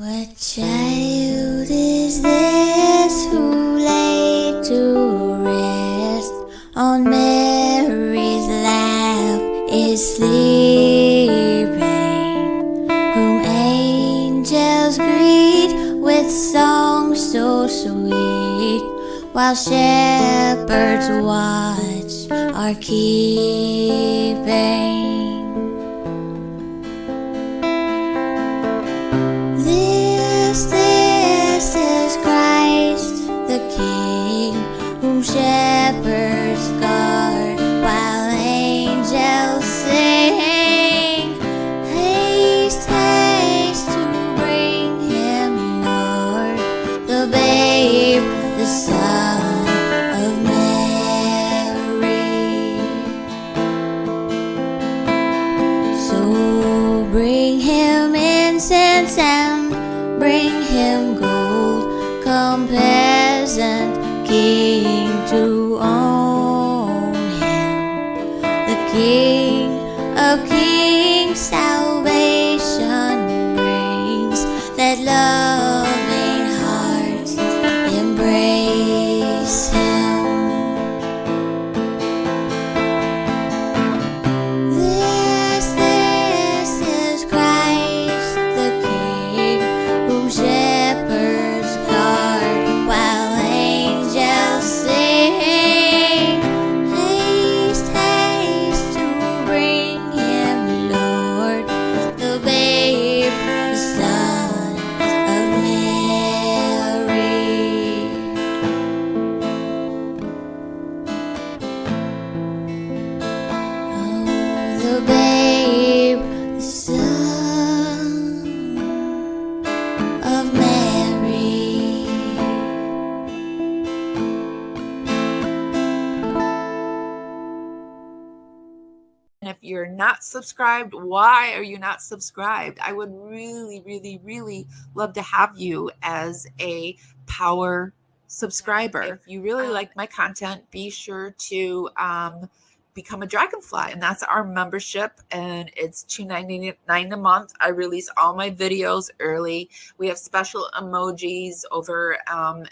What child is this who lay to rest on Mary's lap is sleeping, whom angels greet with songs so sweet, while shepherds watch are keeping. This is Christ the King, whom shepherds guard while angels sing. Haste, haste to bring him, Lord, the babe, the Son of Mary. So bring him incense and bring him gold, come peasant king to own him, the King of kings, salvation brings, let loving hearts embrace him. This is Christ the King, whom shepherds guard while angels sing. Haste, haste to bring him, Lord, the babe, the Son of Mary. Oh, the babe, the Son of Mary. And if you're not subscribed, why are you not subscribed? I would really, really, really love to have you as a power subscriber. If you really like my content, be sure to become a Dragonfly, and that's our membership, and it's $2.99 a month. I release all my videos early. We have special emojis over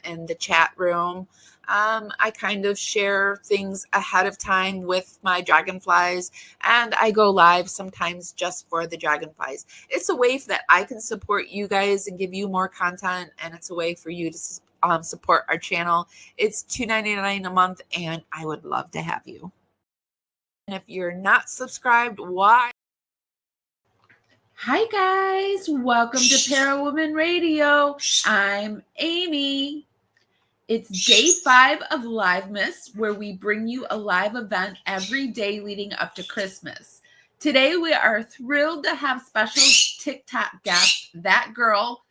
in the chat room. I kind of share things ahead of time with my Dragonflies, and I go live sometimes just for the Dragonflies. It's a way that I can support you guys and give you more content, and it's a way for you to support our channel. It's $2.99 a month, and I would love to have you. And if you're not subscribed, why? Hi guys, welcome to Parawomenradio. I'm Amy. It's day 5 of Livemas, where we bring you a live event every day leading up to Christmas. Today we are thrilled to have special TikTok guest, that girl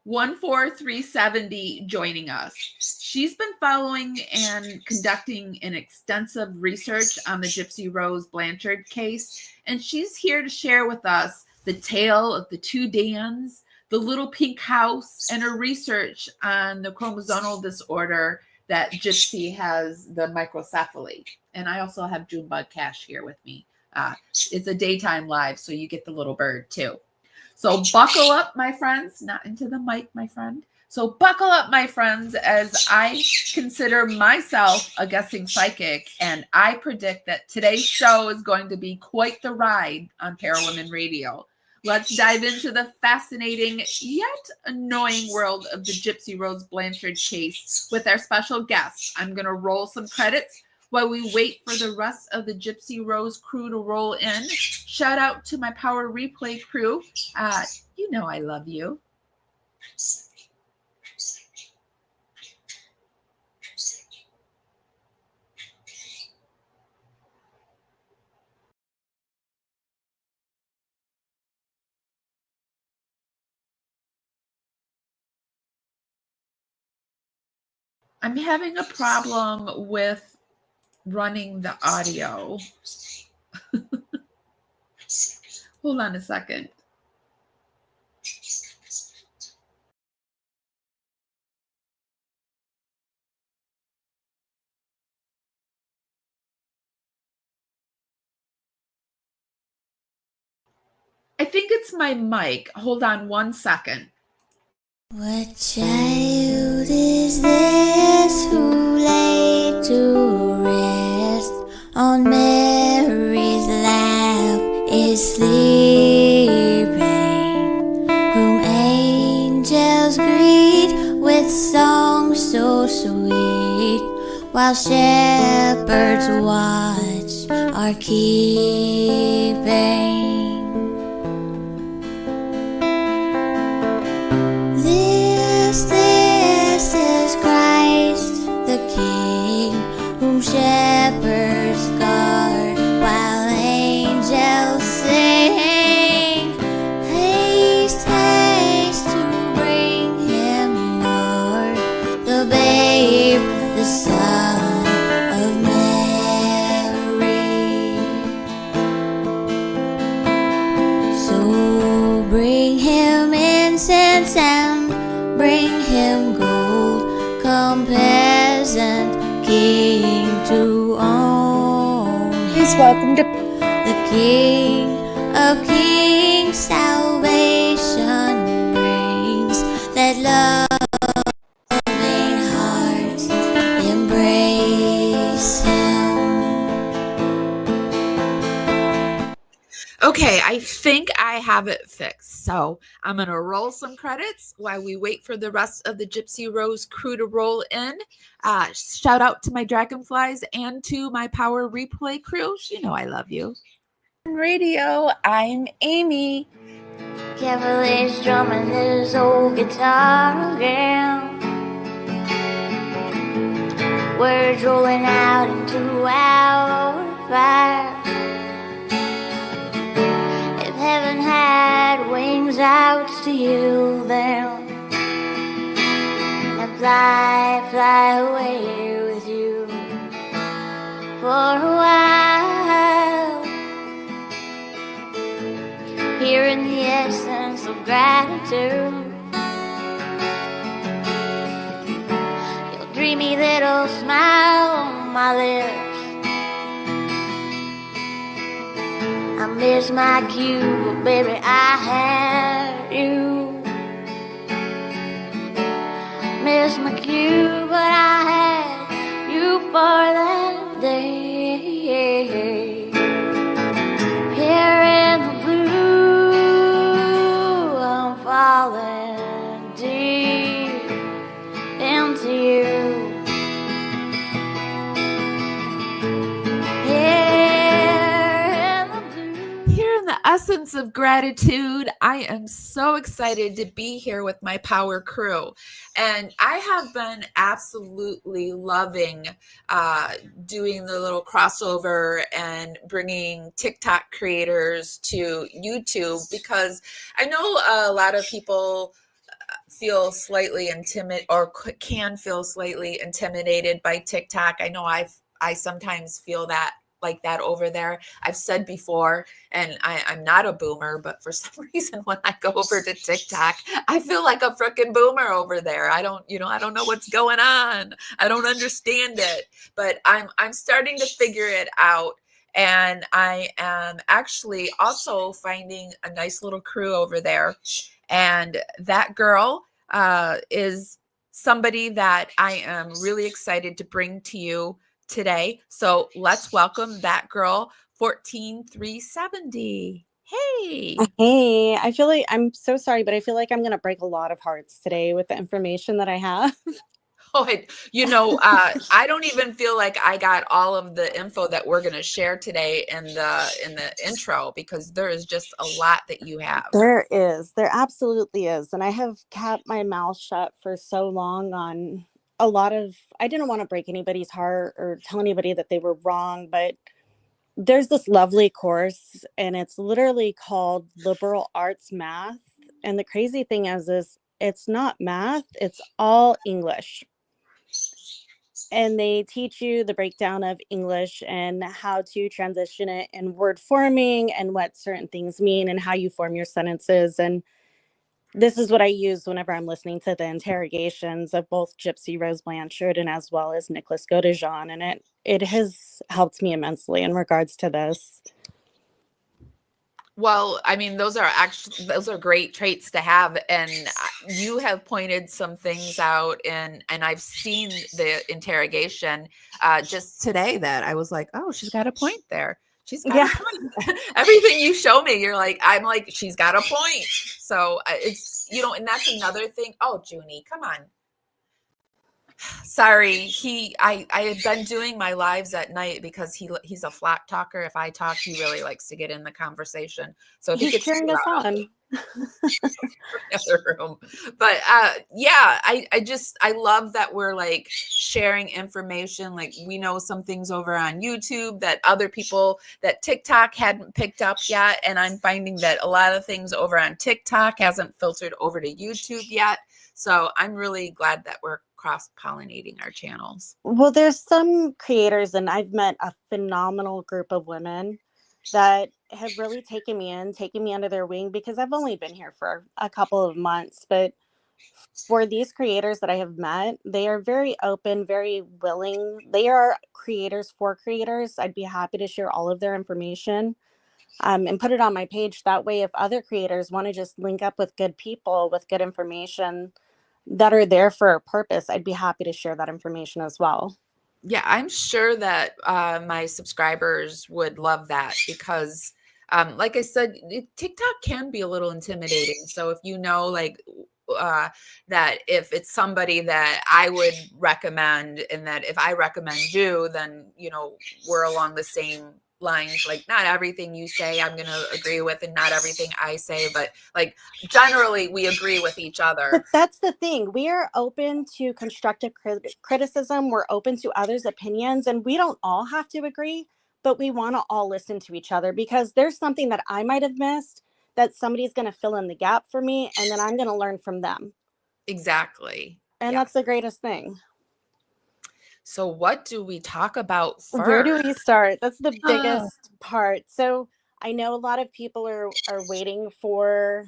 14370, joining us. She's been following and conducting an extensive research on the Gypsy Rose Blanchard case, and she's here to share with us the tale of the 2 DANS, the little pink house, and her research on the chromosomal disorder that Gypsy has, the microcephaly. And I also have Junebug Cash here with me. It's a daytime live, so you get the little bird too. So buckle up, my friends. Not into the mic, my friend. So buckle up, my friends, as I consider myself a guessing psychic, and I predict that today's show is going to be quite the ride on Parawomenradio. Let's dive into the fascinating yet annoying world of the Gypsy Rose Blanchard case with our special guest. I'm going to roll some credits while we wait for the rest of the Gypsy Rose crew to roll in. Shout out to my Power Replay crew. You know I love you. I'm having a problem with running the audio. Hold on a second. I think it's my mic. Hold on one second. What child is this who lay to rest on Mary's lap is sleeping, whom angels greet with songs so sweet, while shepherds watch are keeping. This is Christ the King, whom shepherds guard while angels sing. Haste, haste to bring him Lord, the babe, the Son of Mary. So bring him incense and bring him gold, come peasant king to own him. Please welcome to The King of Kings, salvation brings, let loving hearts embrace him. Okay, I think I have it fixed. So I'm going to roll some credits while we wait for the rest of the Gypsy Rose crew to roll in. Shout out to my Dragonflies and to my Power Replay crew. You know I love you. Radio. I'm Amy. Cavalier's drumming his old guitar again. Words rolling out into our fire. If heaven had wings, out to you then, and fly, fly away with you for a while. Hearing the essence of gratitude, your dreamy little smile on my lips. I miss my cue, but baby, I had you. Miss my cue, but I had you for that day. Here in the blue, I'm falling deep into you. Here in the essence of gratitude, I am so excited to be here with my Power crew. And I have been absolutely loving doing the little crossover and bringing TikTok creators to YouTube, because I know a lot of people feel slightly intimidated or can feel slightly intimidated by TikTok. I know I sometimes feel that like that over there. I've said before, and I'm not a boomer, but for some reason when I go over to TikTok, I feel like a freaking boomer over there. I don't know what's going on. I don't understand it, but I'm starting to figure it out. And I am actually also finding a nice little crew over there. And that girl is somebody that I am really excited to bring to you today. So let's welcome that girl, 14370. Hey. Hey, I feel like I'm so sorry, but I feel like I'm going to break a lot of hearts today with the information that I have. Oh, I don't even feel like I got all of the info that we're going to share today in the intro, because there is just a lot that you have. There absolutely is. And I have kept my mouth shut for so long on a lot of, I didn't want to break anybody's heart or tell anybody that they were wrong, but there's this lovely course and it's literally called Liberal Arts Math. And the crazy thing is it's not math, it's all English. And they teach you the breakdown of English and how to transition it in word forming and what certain things mean and how you form your sentences. And this is what I use whenever I'm listening to the interrogations of both Gypsy Rose Blanchard and as well as Nicholas Godejean. And it has helped me immensely in regards to this. Well, I mean, those are great traits to have, and you have pointed some things out, and I've seen the interrogation just today that I was like, oh, she's got a point there. She's got Yeah. a point. Everything you show me, I'm like, she's got a point. So it's, and that's another thing. Oh, Junie, come on. Sorry, I had been doing my lives at night because he's a flat talker. If I talk, he really likes to get in the conversation. So if he He's gets cheering us on. other room. But yeah, I love that we're like sharing information. Like we know some things over on YouTube that other people that TikTok hadn't picked up yet. And I'm finding that a lot of things over on TikTok hasn't filtered over to YouTube yet. So I'm really glad that we're cross-pollinating our channels. Well, there's some creators, and I've met a phenomenal group of women that have really taken me under their wing, because I've only been here for a couple of months. But for these creators that I have met, they are very open, very willing. They are creators for creators. I'd be happy to share all of their information and put it on my page. That way, if other creators want to just link up with good people with good information that are there for a purpose, I'd be happy to share that information as well. Yeah, I'm sure that my subscribers would love that because, like I said, TikTok can be a little intimidating. So if that if it's somebody that I would recommend, and that if I recommend you, then, we're along the same lines. Like not everything you say I'm going to agree with, and not everything I say, but like generally we agree with each other. But that's the thing. We are open to constructive criticism. We're open to others' opinions, and we don't all have to agree, but we want to all listen to each other, because there's something that I might have missed that somebody's going to fill in the gap for me, and then I'm going to learn from them. Exactly. And Yeah. that's the greatest thing. So what do we talk about first? Where do we start? That's the biggest part. So I know a lot of people are waiting for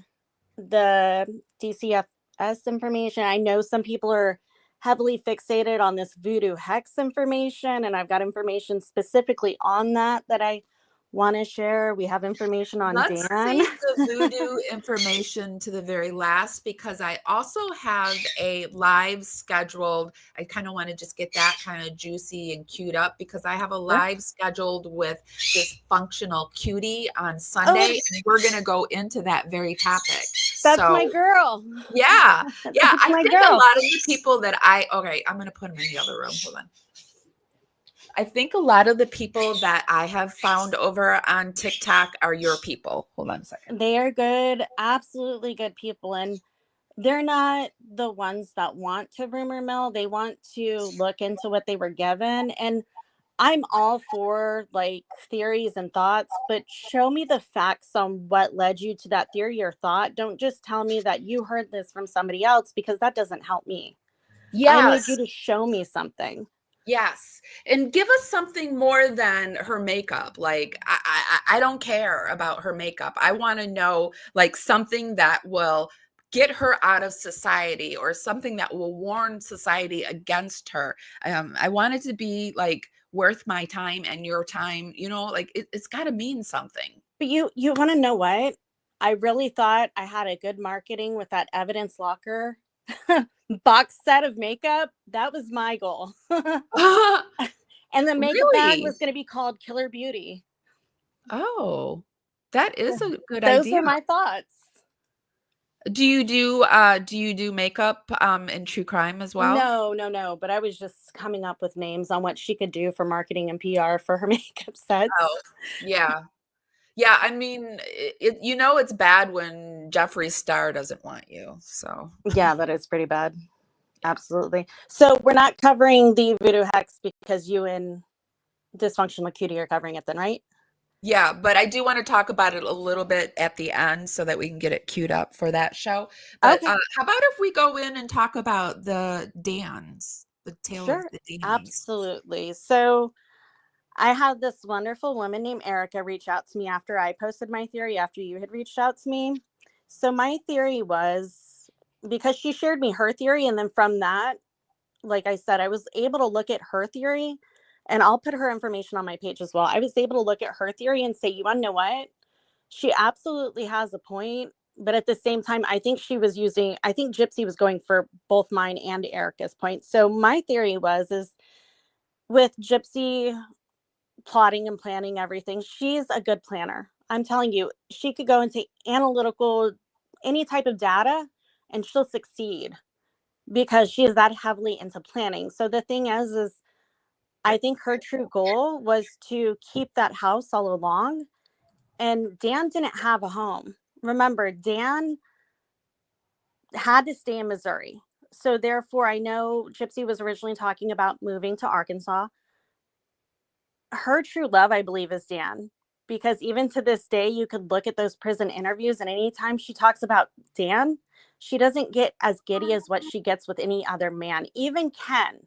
the DCFS information. I know some people are heavily fixated on this voodoo hex information, and I've got information specifically on that I want to share. We have information on Let's Dan. save the voodoo information to the very last, because I also have a live scheduled. I kind of want to just get that kind of juicy and queued up, because I have a live scheduled with this functional cutie on Sunday, and we're going to go into that very topic. That's my girl. Yeah. Yeah. I think a lot of the people that I'm going to put them in the other room. Hold on. I think a lot of the people that I have found over on TikTok are your people. Hold on a second. They are good, absolutely good people. And they're not the ones that want to rumor mill. They want to look into what they were given. And I'm all for like theories and thoughts, but show me the facts on what led you to that theory or thought. Don't just tell me that you heard this from somebody else, because that doesn't help me. Yes. I need you to show me something. Yes. And give us something more than her makeup. Like, I don't care about her makeup. I want to know like something that will get her out of society, or something that will warn society against her. I want it to be like worth my time and your time, like it's got to mean something. But you want to know what? I really thought I had a good marketing with that evidence locker box set of makeup. That was my goal. And the makeup bag was going to be called Killer Beauty. Oh, that is a good idea. Those were my thoughts. Do you do makeup in true crime as well? No. But I was just coming up with names on what she could do for marketing and PR for her makeup sets. Oh, yeah. Yeah, I mean, it's bad when Jeffree Star doesn't want you. So yeah, that is pretty bad. Yeah. Absolutely. So we're not covering the voodoo hex because you and Dysfunctional Cutie are covering it then, right? Yeah, but I do want to talk about it a little bit at the end so that we can get it queued up for that show. But how about if we go in and talk about the DANS, the tale of the DANS? Absolutely. So I had this wonderful woman named Erica reach out to me after I posted my theory, after you had reached out to me. So my theory was, because she shared me her theory, and then from that, like I said, I was able to look at her theory, and I'll put her information on my page as well. I was able to look at her theory and say, you want to know what? She absolutely has a point, but at the same time, I think Gypsy was going for both mine and Erica's points. So my theory is with Gypsy plotting and planning everything, she's a good planner. I'm telling you, she could go into analytical, any type of data, and she'll succeed because she is that heavily into planning. So the thing is I think her true goal was to keep that house all along. And Dan didn't have a home. Remember, Dan had to stay in Missouri. So therefore, I know Gypsy was originally talking about moving to Arkansas. Her true love, I believe, is Dan. Because even to this day, you could look at those prison interviews, and anytime she talks about Dan, she doesn't get as giddy as what she gets with any other man, even Ken.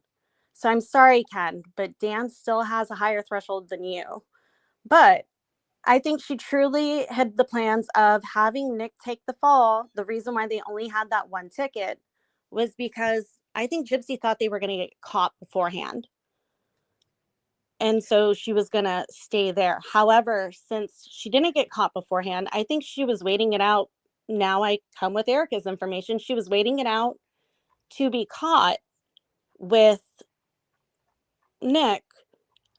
So I'm sorry, Ken, but Dan still has a higher threshold than you. But I think she truly had the plans of having Nick take the fall. The reason why they only had that one ticket was because I think Gypsy thought they were going to get caught beforehand. And so she was going to stay there. However, since she didn't get caught beforehand, I think she was waiting it out. Now I come with Erica's information. She was waiting it out to be caught with Nick.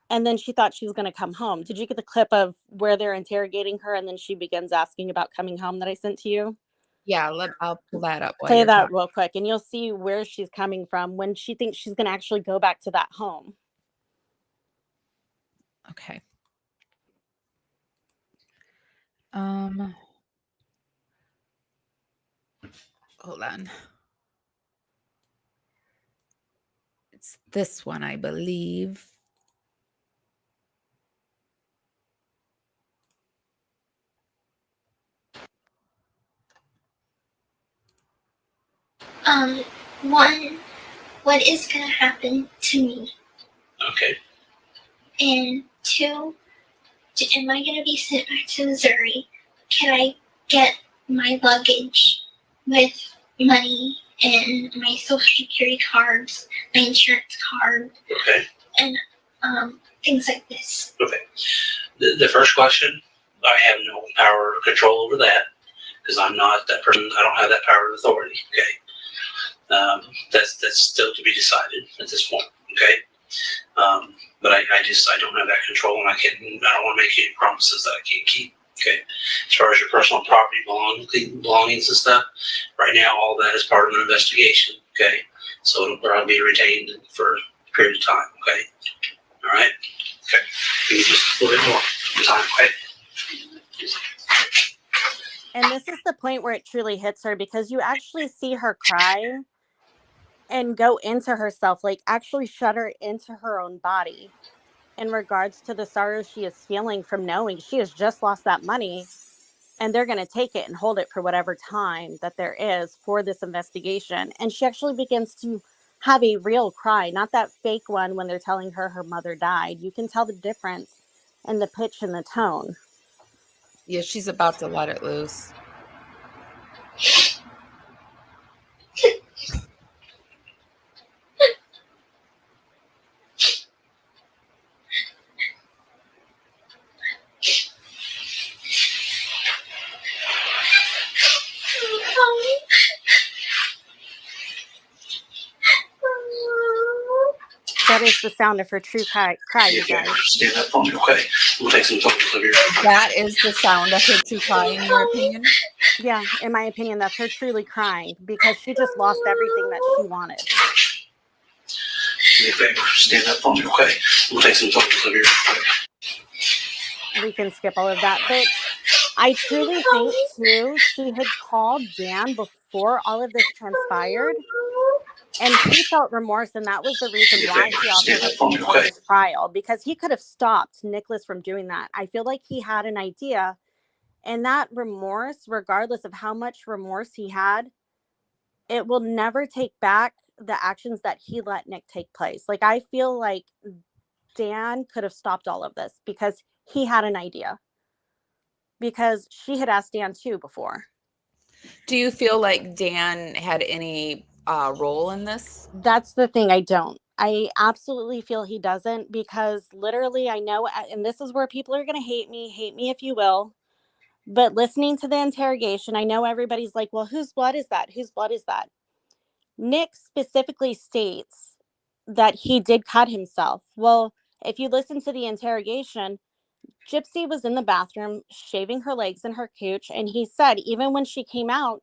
And then she thought she was going to come home. Did you get the clip of where they're interrogating her and then she begins asking about coming home that I sent to you? Yeah, I'll pull that up. Play that real quick and you'll see where she's coming from when she thinks she's going to actually go back to that home. Okay. Hold on. It's this one, I believe. One, what is going to happen to me? Okay. And two, am I going to be sent back to Missouri? Can I get my luggage with money and my social security cards, my insurance card, Okay. and things like this? Okay. The first question, I have no power or control over that because I'm not that person. I don't have that power or authority. Okay. That's still to be decided at this point. Okay. But I don't have that control, and I don't want to make any promises that I can't keep. Okay. As far as your personal property belongings and stuff, right now all that is part of an investigation. Okay. So it'll probably be retained for a period of time. Okay. All right. Okay. Give me just a little bit more time. Okay. And this is the point where it truly hits her because you actually see her cry and go into herself, like actually shut her into her own body in regards to the sorrow she is feeling from knowing she has just lost that money and they're going to take it and hold it for whatever time that there is for this investigation. And she actually begins to have a real cry, not that fake one when they're telling her her mother died. You can tell the difference in the pitch and the tone. Yeah, she's about to let it loose. That is the sound of her true cry, you guys. Stand up on me, okay? We'll take some photos of your. That is the sound of her true crying, in your opinion? Yeah, in my opinion, that's her truly crying because she just lost everything that she wanted. Do me a favor, stand up on me, okay? We'll take some photos of your. We can skip all of that, but I truly think too she had called Dan before all of this transpired, and he felt remorse, and that was the reason why he also his trial, because he could have stopped Nicholas from doing that. I feel like he had an idea, and that remorse, regardless of how much remorse he had, it will never take back the actions that he let Nick take place. Like, I feel like Dan could have stopped all of this because he had an idea, because she had asked Dan too before. Do you feel like Dan had any role in this? That's the thing. I absolutely feel he doesn't, because literally I know, and this is where people are going to hate me if you will, But listening to the interrogation, I know everybody's like, well, whose blood is that? Whose blood is that? Nick specifically states that he did cut himself. Well, if you listen to the interrogation, Gypsy was in the bathroom shaving her legs and her cooch, and he said even when she came out,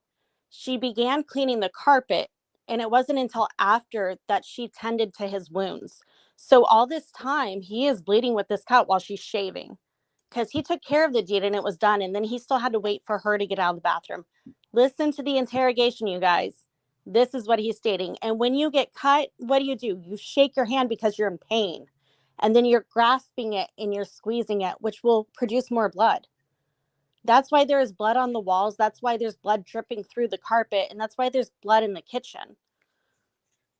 she began cleaning the carpet, and it wasn't until after that she tended to his wounds. So all this time, he is bleeding with this cut while she's shaving, because he took care of the deed and it was done, and then he still had to wait for her to get out of the bathroom. Listen to the interrogation, you guys. This is what he's stating. And when you get cut, what do? You shake your hand because you're in pain. And then you're grasping it and you're squeezing it, which will produce more blood. That's why there is blood on the walls. That's why there's blood dripping through the carpet. And that's why there's blood in the kitchen.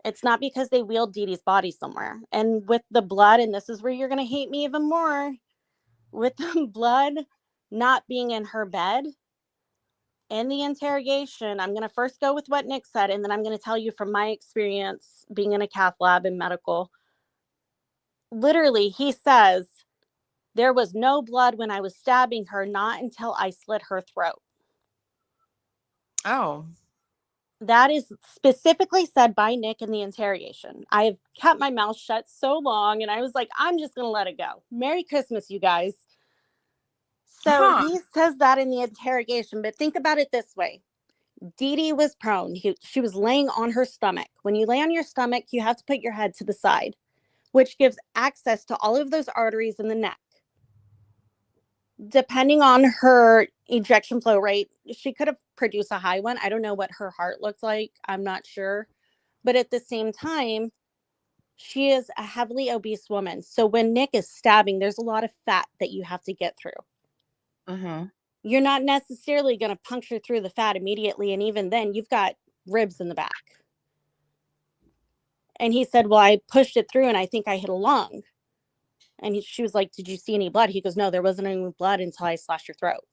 It's not because they wheeled Dee Dee's body somewhere. And with the blood, and this is where you're going to hate me even more, with the blood not being in her bed, in the interrogation, I'm going to first go with what Nick said, and then I'm going to tell you from my experience being in a cath lab and medical. Literally, he says, there was no blood when I was stabbing her, not until I slit her throat. Oh. That is specifically said by Nick in the interrogation. I've kept my mouth shut so long, and I was like, I'm just going to let it go. Merry Christmas, you guys. So he says that in the interrogation, but think about it this way. Dee Dee was prone. She was laying on her stomach. When you lay on your stomach, you have to put your head to the side, which gives access to all of those arteries in the neck. Depending on her ejection flow rate, she could have produced a high one. I don't know what her heart looks like. I'm not sure. But at the same time, she is a heavily obese woman. So when Nick is stabbing, there's a lot of fat that you have to get through. You're not necessarily going to puncture through the fat immediately. And even then, you've got ribs in the back. And he said, well, I pushed it through and I think I hit a lung. And she was like, did you see any blood? He goes, no, there wasn't any blood until I slashed your throat.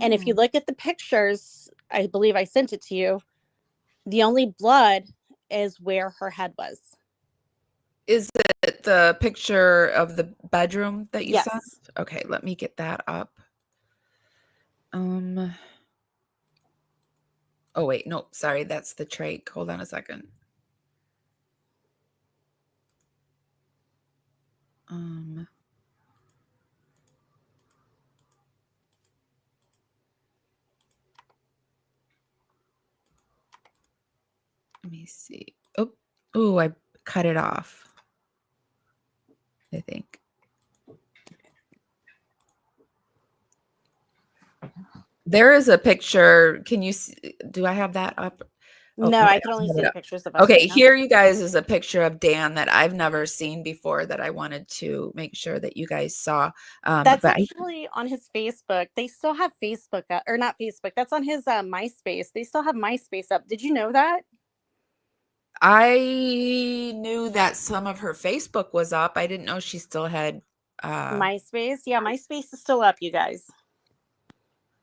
And if you look at the pictures, I believe I sent it to you, the only blood is where her head was. Is it the picture of the bedroom that you Yes. sent? Okay, let me get that up. Oh wait, no, sorry, that's the trach. Hold on a second. Let me see. Oh, I cut it off, I think. There is a picture. Can you see? Do I have that up? No, I can only see the pictures of us. Okay, right now. here you guys is a picture of Dan that I've never seen before that I wanted to make sure that you guys saw. That's actually on his Facebook. They still have Facebook up, or not Facebook. That's on his MySpace. They still have MySpace up. Did you know that? I knew that some of her Facebook was up. I didn't know she still had MySpace. Yeah, MySpace is still up, you guys.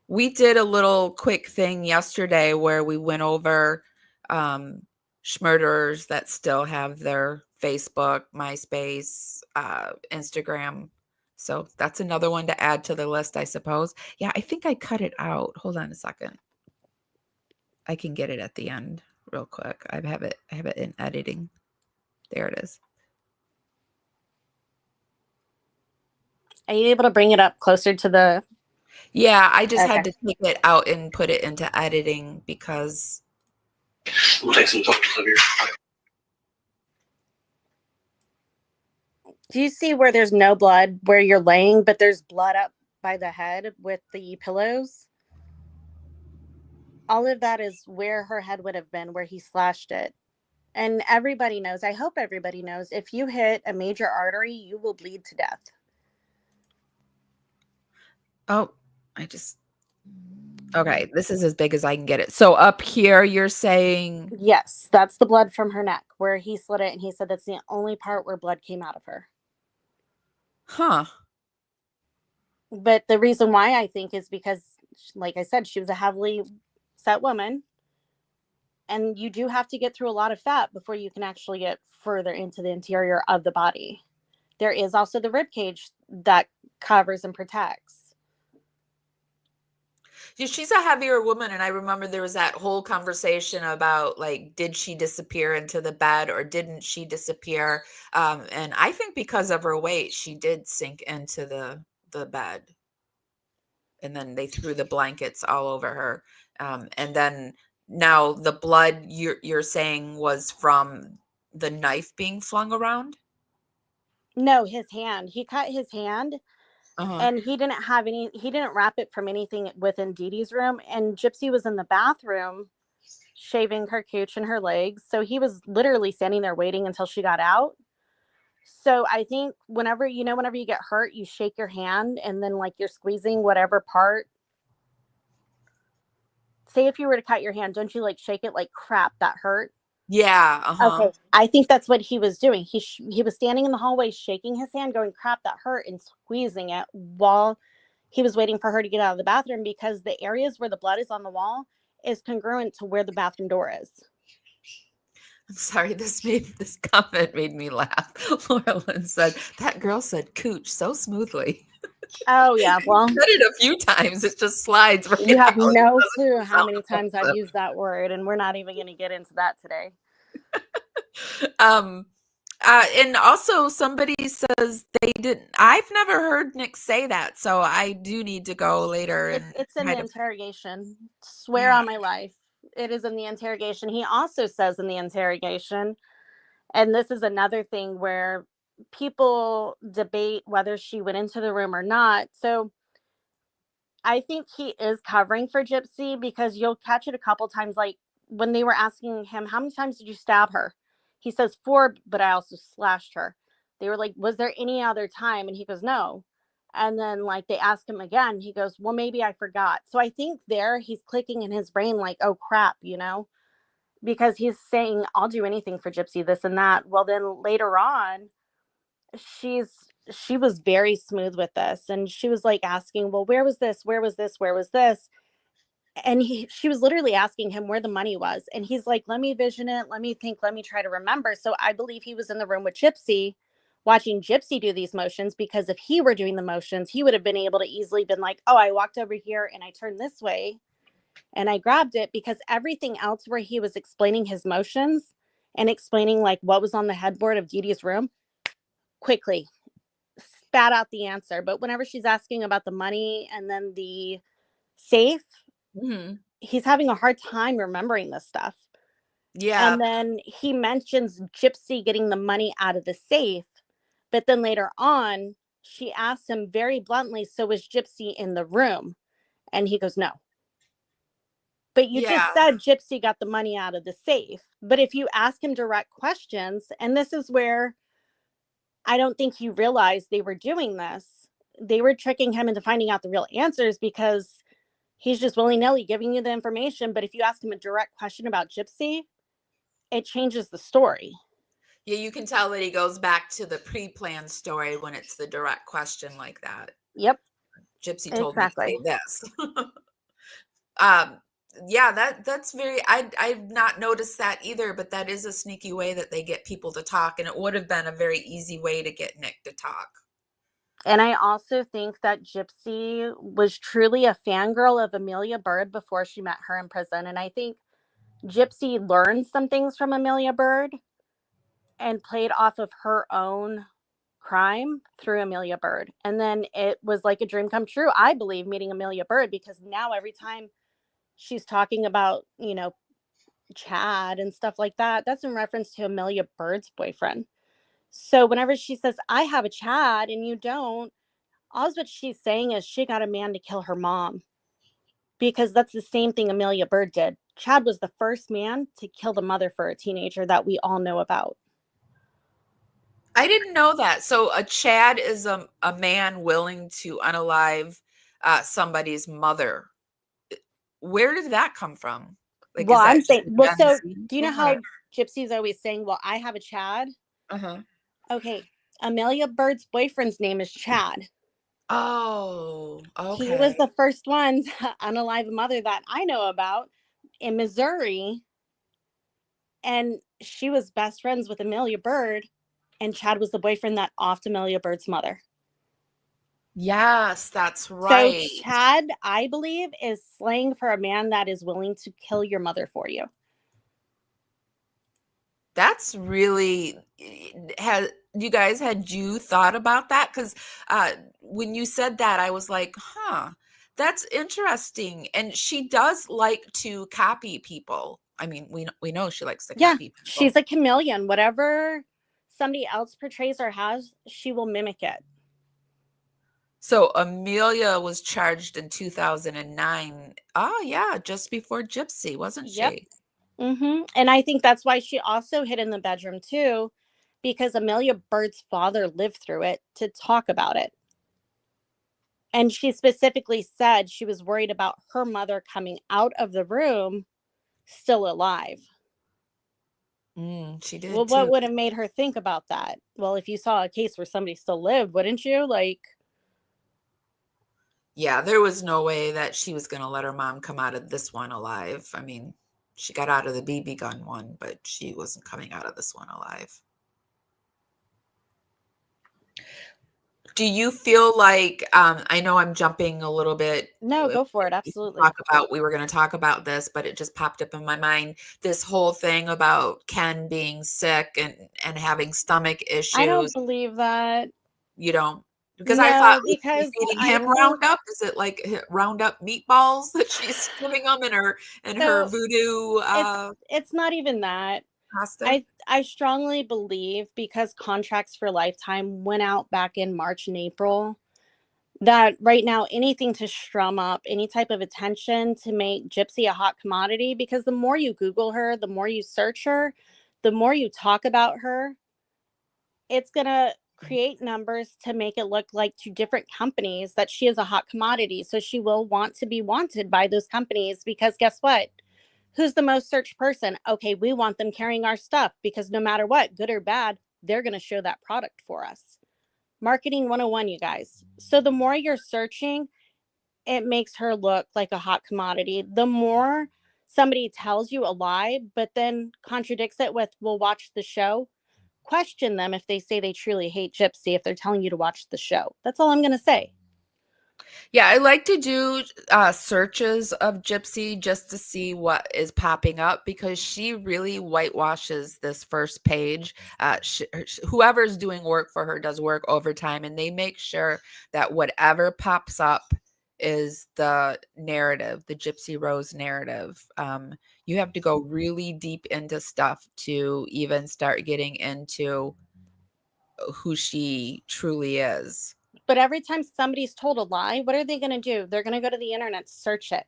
We did a little quick thing yesterday where we went over schmurderers that still have their Facebook, MySpace, Instagram. So that's another one to add to the list, I suppose. Yeah, I think I cut it out. Hold on a second. I can get it at the end real quick. I have it in editing. There it is. Are you able to bring it up closer to the... Yeah, I just had to take it out and put it into editing because... We'll take some photos of your... Do you see where there's no blood where you're laying, but there's blood up by the head with the pillows? All of that is where her head would have been, where he slashed it. And everybody knows, I hope everybody knows, if you hit a major artery, you will bleed to death. Oh, okay, this is as big as I can get it. So up here, you're saying... Yes, that's the blood from her neck, where he slit it, and he said that's the only part where blood came out of her. Huh. But the reason why I think is because, like I said, she was a heavily set woman. And you do have to get through a lot of fat before you can actually get further into the interior of the body. There is also the rib cage that covers and protects. Yeah, she's a heavier woman, and I remember there was that whole conversation about like, did she disappear into the bed or didn't she disappear? And I think because of her weight, she did sink into the bed, and then they threw the blankets all over her. And then now the blood you're saying was from the knife being flung around. No, his hand. He cut his hand, Uh-huh. and he didn't wrap it from anything within Dee Dee's room. And Gypsy was in the bathroom shaving her cooch and her legs. So he was literally standing there waiting until she got out. So I think whenever you get hurt, you shake your hand, and then like you're squeezing whatever part. Say if you were to cut your hand, don't you like shake it like crap, that hurt? Yeah. Uh-huh. Okay, I think that's what he was doing. He was standing in the hallway shaking his hand going, crap, that hurt, and squeezing it while he was waiting for her to get out of the bathroom, because the areas where the blood is on the wall is congruent to where the bathroom door is. I'm sorry, this comment made me laugh. Laura Lynn said, that girl said cooch so smoothly. Oh yeah, well, Said it a few times. It just slides right you have out. no It clue doesn't how sound many times I've offensive. used that word, and we're not even going to get into that today. And also somebody says they didn't. I've never heard Nick say that, so I do need to go later and It's in try the to. interrogation. Swear Yeah. on my life, it is in the interrogation. He also says in the interrogation, and this is another thing where people debate whether she went into the room or not. So I think he is covering for Gypsy, because you'll catch it a couple times. Like when they were asking him, how many times did you stab her? He says 4, but I also slashed her. They were like, was there any other time? And he goes, no. And then like they ask him again, he goes, well, maybe I forgot. So I think there he's clicking in his brain like, oh crap, because he's saying, I'll do anything for Gypsy, this and that. Well, then later on, she was very smooth with this, and she was like asking, well, where was this, where was this, where was this? And she was literally asking him where the money was, and he's like, let me vision it, let me think, let me try to remember. So I believe he was in the room with Gypsy watching Gypsy do these motions, because if he were doing the motions, he would have been able to easily been like, oh, I walked over here and I turned this way and I grabbed it, because everything else where he was explaining his motions and explaining like what was on the headboard of Dee Dee's room, quickly spat out the answer. But whenever she's asking about the money and then the safe, he's having a hard time remembering this stuff. Yeah. And then he mentions Gypsy getting the money out of the safe. But then later on, she asks him very bluntly, so was Gypsy in the room? And he goes, no. But you just said Gypsy got the money out of the safe. But if you ask him direct questions, and this is where I don't think he realized they were doing this. They were tricking him into finding out the real answers, because he's just willy-nilly giving you the information. But if you ask him a direct question about Gypsy, it changes the story. Yeah, you can tell that he goes back to the pre-planned story when it's the direct question like that. Yep. Gypsy told me to Exactly. say this. Yeah, that's very, I've not noticed that either, but that is a sneaky way that they get people to talk, and it would have been a very easy way to get Nick to talk. And I also think that Gypsy was truly a fangirl of Amelia Byrd before she met her in prison. And I think Gypsy learned some things from Amelia Byrd and played off of her own crime through Amelia Byrd. And then it was like a dream come true, I believe, meeting Amelia Byrd, because now every time she's talking about, Chad and stuff like that, that's in reference to Amelia Byrd's boyfriend. So whenever she says, I have a Chad and you don't, all what she's saying is she got a man to kill her mom, because that's the same thing Amelia Byrd did. Chad was the first man to kill the mother for a teenager that we all know about. I didn't know that. So a Chad is a man willing to unalive somebody's mother. Where did that come from? Like, Well, is that I'm saying, well, so do you know thing, how or- Gypsy's always saying, well, I have a Chad? Uh-huh. Okay. Amelia Byrd's boyfriend's name is Chad. Oh, okay. He was the first one to unalive a mother that I know about in Missouri. And she was best friends with Amelia Byrd, and Chad was the boyfriend that offed Amelia Byrd's mother. Yes, that's So right. Chad, I believe, is slang for a man that is willing to kill your mother for you. That's really had you thought about that? Because when you said that, I was like, huh, that's interesting. And she does like to copy people. I mean, we know she likes to Yeah, copy people. she's a chameleon. Whatever somebody else portrays or has, she will mimic it. So Amelia was charged in 2009. Oh yeah, just before Gypsy, wasn't Yep. she? And I think that's why she also hid in the bedroom too, because Amelia Bird's father lived through it to talk about it. And she specifically said she was worried about her mother coming out of the room still alive. She did Well, what too. would have made her think about that? Well, if you saw a case where somebody still lived, wouldn't you? Like, Yeah, there was no way that she was going to let her mom come out of this one alive. I mean, she got out of the BB gun one, but she wasn't coming out of this one alive. Do you feel like I know I'm jumping a little bit. no, go for it. Absolutely. We were going to talk about this, but it just popped up in my mind. This whole thing about Ken being sick and having stomach I don't issues. believe that. You don't, because I thought, No, was she because feeding I him heard Roundup? Is it like Roundup meatballs that she's giving him in her so voodoo it's not even that. pasta? I strongly believe, because contracts for Lifetime went out back in March and April, that right now anything to strum up any type of attention to make Gypsy a hot commodity, because the more you Google her, the more you search her, the more you talk about her, it's going to create numbers to make it look like to different companies that she is a hot commodity. So she will want to be wanted by those companies, because guess what? Who's the most searched person? Okay, we want them carrying our stuff, because no matter what, good or bad, they're going to show that product for us. Marketing 101, you guys. So the more you're searching, it makes her look like a hot commodity. The more somebody tells you a lie, but then contradicts it with, we'll watch the show, question them if they say they truly hate Gypsy, if they're telling you to watch the show. That's all I'm going to say. Yeah, I like to do searches of Gypsy just to see what is popping up, because she really whitewashes this first page. Whoever's doing work for her does work overtime, and they make sure that whatever pops up is the narrative, the Gypsy Rose narrative. You have to go really deep into stuff to even start getting into who she truly is. But every time somebody's told a lie, what are they going to do? They're going to go to the internet, search it.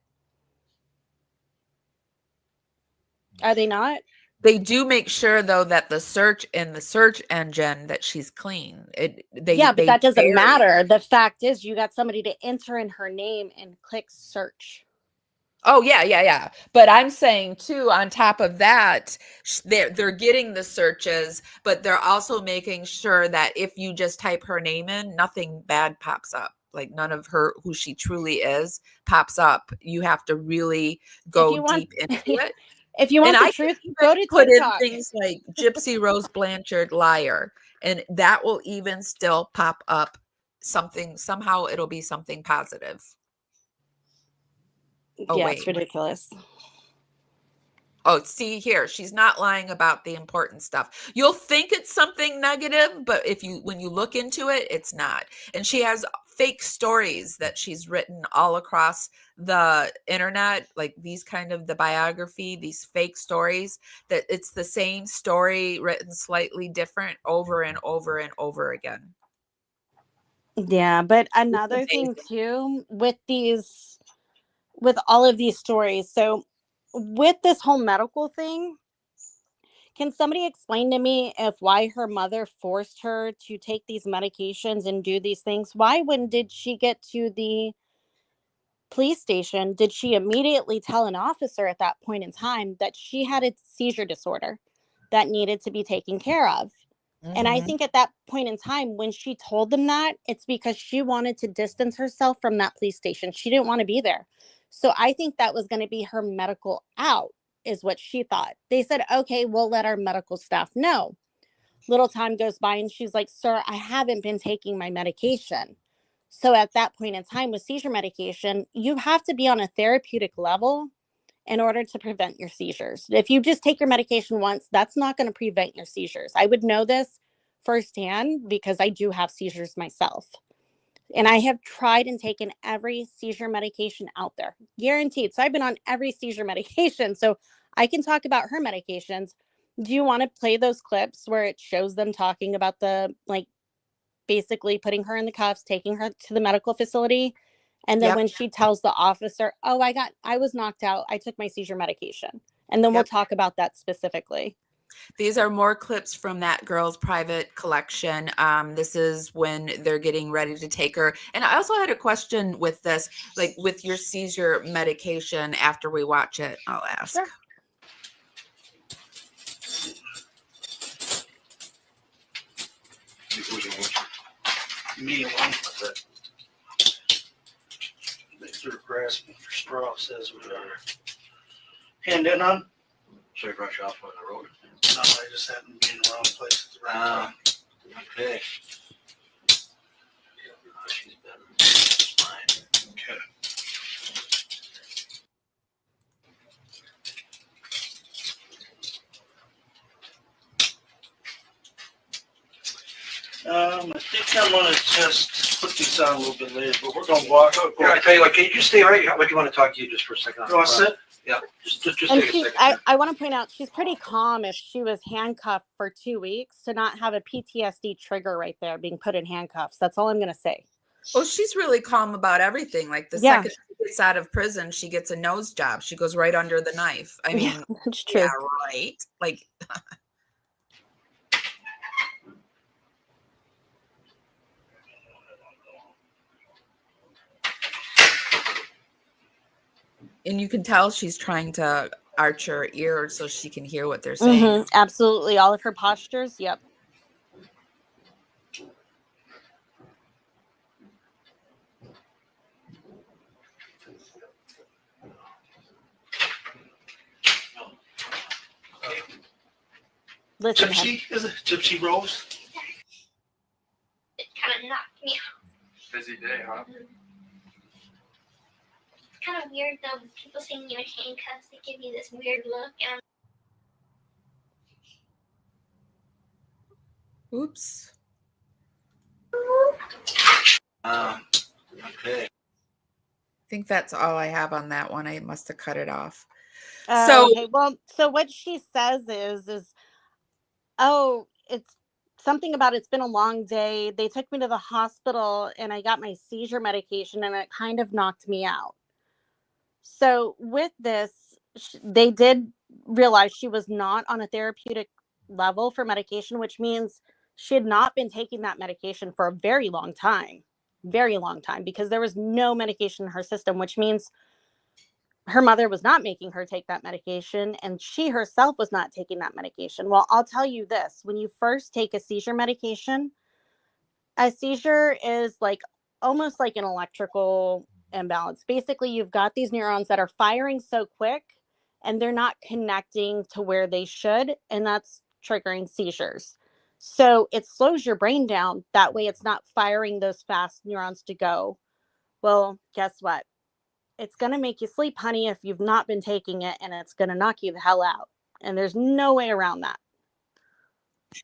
Are they not? They do make sure, though, that the search in the search engine that she's clean. Yeah, but that doesn't vary. matter. The fact is, you got somebody to enter in her name and click search. Oh yeah. But I'm saying too, on top of that, they're getting the searches, but they're also making sure that if you just type her name in, nothing bad pops up. Like none of her who she truly is pops up. You have to really go deep into it. If you want And the I truth, can go even to put in TikTok. things like Gypsy Rose Blanchard liar, and that will even still pop up something. Somehow it'll be something positive. Oh, yeah, wait. it's ridiculous. Oh, see here, she's not lying about the important stuff. You'll think it's something negative, but when you look into it, it's not. And she has fake stories that she's written all across the internet, like these kind of the biography, these fake stories, that it's the same story written slightly different over and over and over again. Yeah, but another thing too with all of these stories. So with this whole medical thing, can somebody explain to me why her mother forced her to take these medications and do these things? Why, when did she get to the police station, did she immediately tell an officer at that point in time that she had a seizure disorder that needed to be taken care of? And I think at that point in time, when she told them that, it's because she wanted to distance herself from that police station. She didn't want to be there. So I think that was going to be her medical out, is what she thought. They said, okay, we'll let our medical staff know. Little time goes by and she's like, sir, I haven't been taking my medication. So at that point in time with seizure medication, you have to be on a therapeutic level in order to prevent your seizures. If you just take your medication once, that's not going to prevent your seizures. I would know this firsthand because I do have seizures myself. And I have tried and taken every seizure medication out there, guaranteed. So I've been on every seizure medication. So I can talk about her medications. Do you want to play those clips where it shows them talking about the, like, basically putting her in the cuffs, taking her to the medical facility? And then Yep. when she tells the officer, oh, I was knocked out, I took my seizure medication. And then we'll Yep. talk about that specifically. These are more clips from that girl's private collection. This is when they're getting ready to take her. And I also had a question with this, like with your seizure medication after we watch it, I'll ask. Sure. Me alone with it. They sort of grasping for straw, says whatever. Hand in on? So you rush off on the road. No, I just happened to be in the wrong place at the right time. Okay. She's been fine. Okay. I think I'm gonna just put this on a little bit later, but we're gonna walk. Yeah, I tell you what, can you just stay right here? What do you want to talk to you just for a second? You want to sit? Yeah, just And take a she, second. I want to point out, she's pretty calm if she was handcuffed for 2 weeks to not have a PTSD trigger right there being put in handcuffs. That's all I'm going to say. Oh, she's really calm about everything. Like the Yeah. second she gets out of prison, she gets a nose job. She goes right under the knife. I mean, Yeah, that's true. yeah, right. Like, and you can tell she's trying to arch her ear so she can hear what they're saying. Mhm, absolutely. All of her postures. Yep. Listen, Gypsy? Is it Gypsy Rose? It kind of knocked me out. Busy day, huh? It's kind of weird though. People seeing you in handcuffs, they give you this weird look, and Oops. Okay. I think that's all I have on that one. I must have cut it off. okay. Well, so what she says is, oh, it's something about it's been a long day. They took me to the hospital and I got my seizure medication and it kind of knocked me out. So with this, they did realize she was not on a therapeutic level for medication, which means she had not been taking that medication for a very long time, because there was no medication in her system, which means her mother was not making her take that medication and she herself was not taking that medication. Well, I'll tell you this, when you first take a seizure medication, a seizure is like almost like an electrical imbalance. Basically, you've got these neurons that are firing so quick and they're not connecting to where they should, and that's triggering seizures. So it slows your brain down. That way it's not firing those fast neurons to go. Well, guess what? It's going to make you sleep, honey, if you've not been taking it, and it's going to knock you the hell out. And there's no way around that.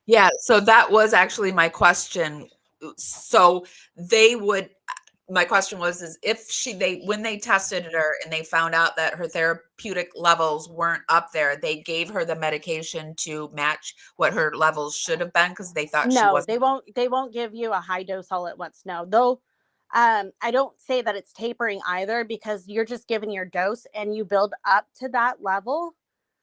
Yeah, so that was actually my question. So my question was, is if when they tested her and they found out that her therapeutic levels weren't up there, they gave her the medication to match what her levels should have been because they thought she wasn't. They won't give you a high dose all at once. No, they'll I don't say that it's tapering either, because you're just giving your dose and you build up to that level.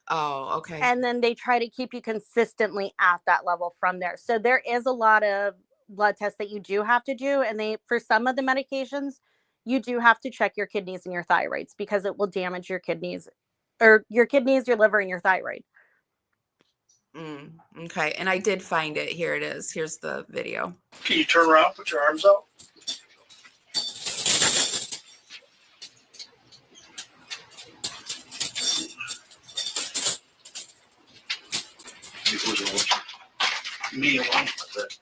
Oh, okay. And then they try to keep you consistently at that level from there. So there is a lot of blood tests that you do have to do. And for some of the medications, you do have to check your kidneys and your thyroids, because it will damage your kidneys, your liver, and your thyroid. Okay. And I did find it. Here it is. Here's the video. Can you turn around, put your arms out? Me alone with it.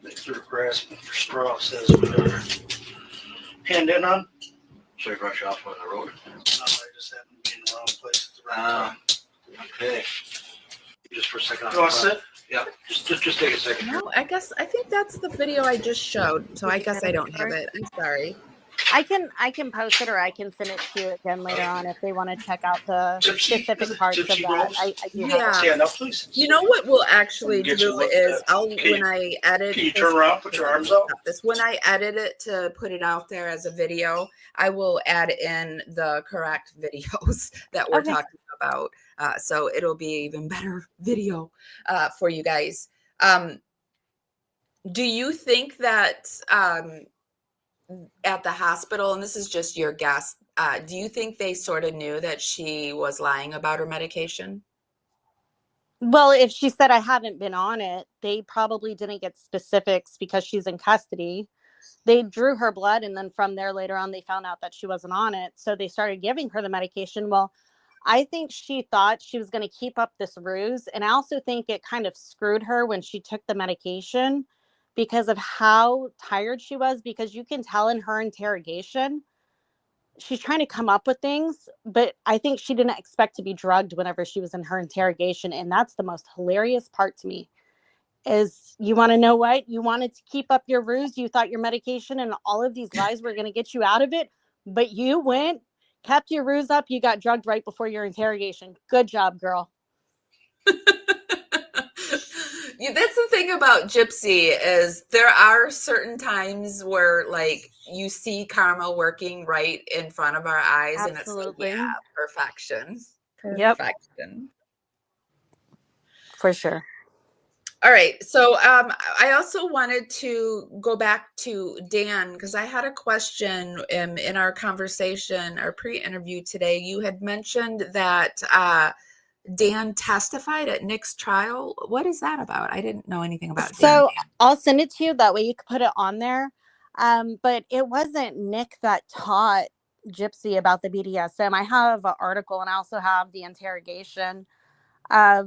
They sort of grasping for straw says we better hand in on. Sorry to rush off on the road. I just happened to be in the wrong place at the right time. Okay. Just for a second. You want to sit? Yeah. Just take a second. No, I think that's the video I just showed. So I guess I don't have it. I'm sorry. I can post it, or I can send it to you again later on if they want to check out the specific parts of that. I do have it. Stand up, please. You know what we'll actually Get you do looked is at. when I edit. Can you turn around, put your arms out? When I edit it to put it out there as a video, I will add in the correct videos that we're talking about. So it'll be even better video for you guys. Do you think that at the hospital, and this is just your guess, do you think they sort of knew that she was lying about her medication? Well, if she said I haven't been on it, they probably didn't get specifics because she's in custody. They drew her blood, and then from there later on, they found out that she wasn't on it. So they started giving her the medication. Well, I think she thought she was going to keep up this ruse. And I also think it kind of screwed her when she took the medication because of how tired she was, because you can tell in her interrogation, she's trying to come up with things, but I think she didn't expect to be drugged whenever she was in her interrogation. And that's the most hilarious part to me is, you want to know what? You wanted to keep up your ruse. You thought your medication and all of these lies were going to get you out of it, but you went, kept your ruse up. You got drugged right before your interrogation. Good job, girl. Yeah, that's the thing about Gypsy is there are certain times where like you see karma working right in front of our eyes. Absolutely. And it's like, yeah, perfection. Yep. Perfection. For sure. All right. So I also wanted to go back to Dan because I had a question in our conversation, our pre-interview today. You had mentioned that Dan testified at Nick's trial. What is that about? I didn't know anything about So Dan. I'll send it to you. That way you can put it on there. But it wasn't Nick that taught Gypsy about the BDSM. I have an article and I also have the interrogation.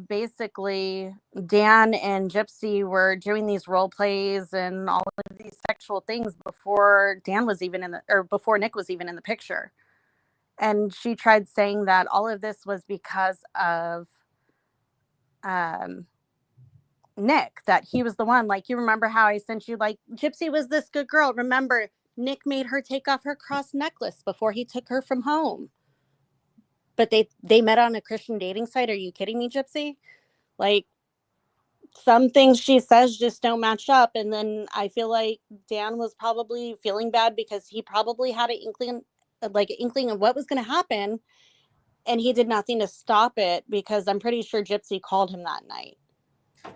Basically, Dan and Gypsy were doing these role plays and all of these sexual things before Dan was even before Nick was even in the picture. And she tried saying that all of this was because of Nick, that he was the one. Like, you remember how I sent you, like, Gypsy was this good girl. Remember, Nick made her take off her cross necklace before he took her from home. But they met on a Christian dating site. Are you kidding me, Gypsy? Like, some things she says just don't match up. And then I feel like Dan was probably feeling bad because he probably had an inkling of what was going to happen. And he did nothing to stop it because I'm pretty sure Gypsy called him that night.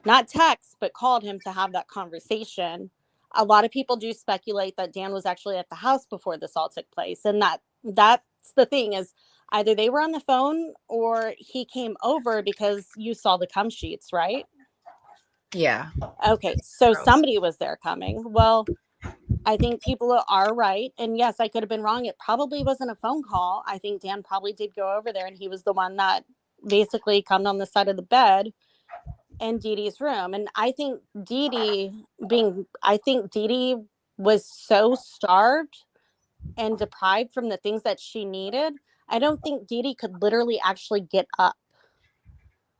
Not text, but called him to have that conversation. A lot of people do speculate that Dan was actually at the house before this all took place. And that's the thing is, either they were on the phone or he came over because you saw the cum sheets, right? Yeah. Okay, so somebody was there coming. Well, I think people are right. And yes, I could have been wrong. It probably wasn't a phone call. I think Dan probably did go over there and he was the one that basically come on the side of the bed in Dee Dee's room. And I think Dee Dee was so starved and deprived from the things that she needed. I don't think Dee Dee could literally actually get up.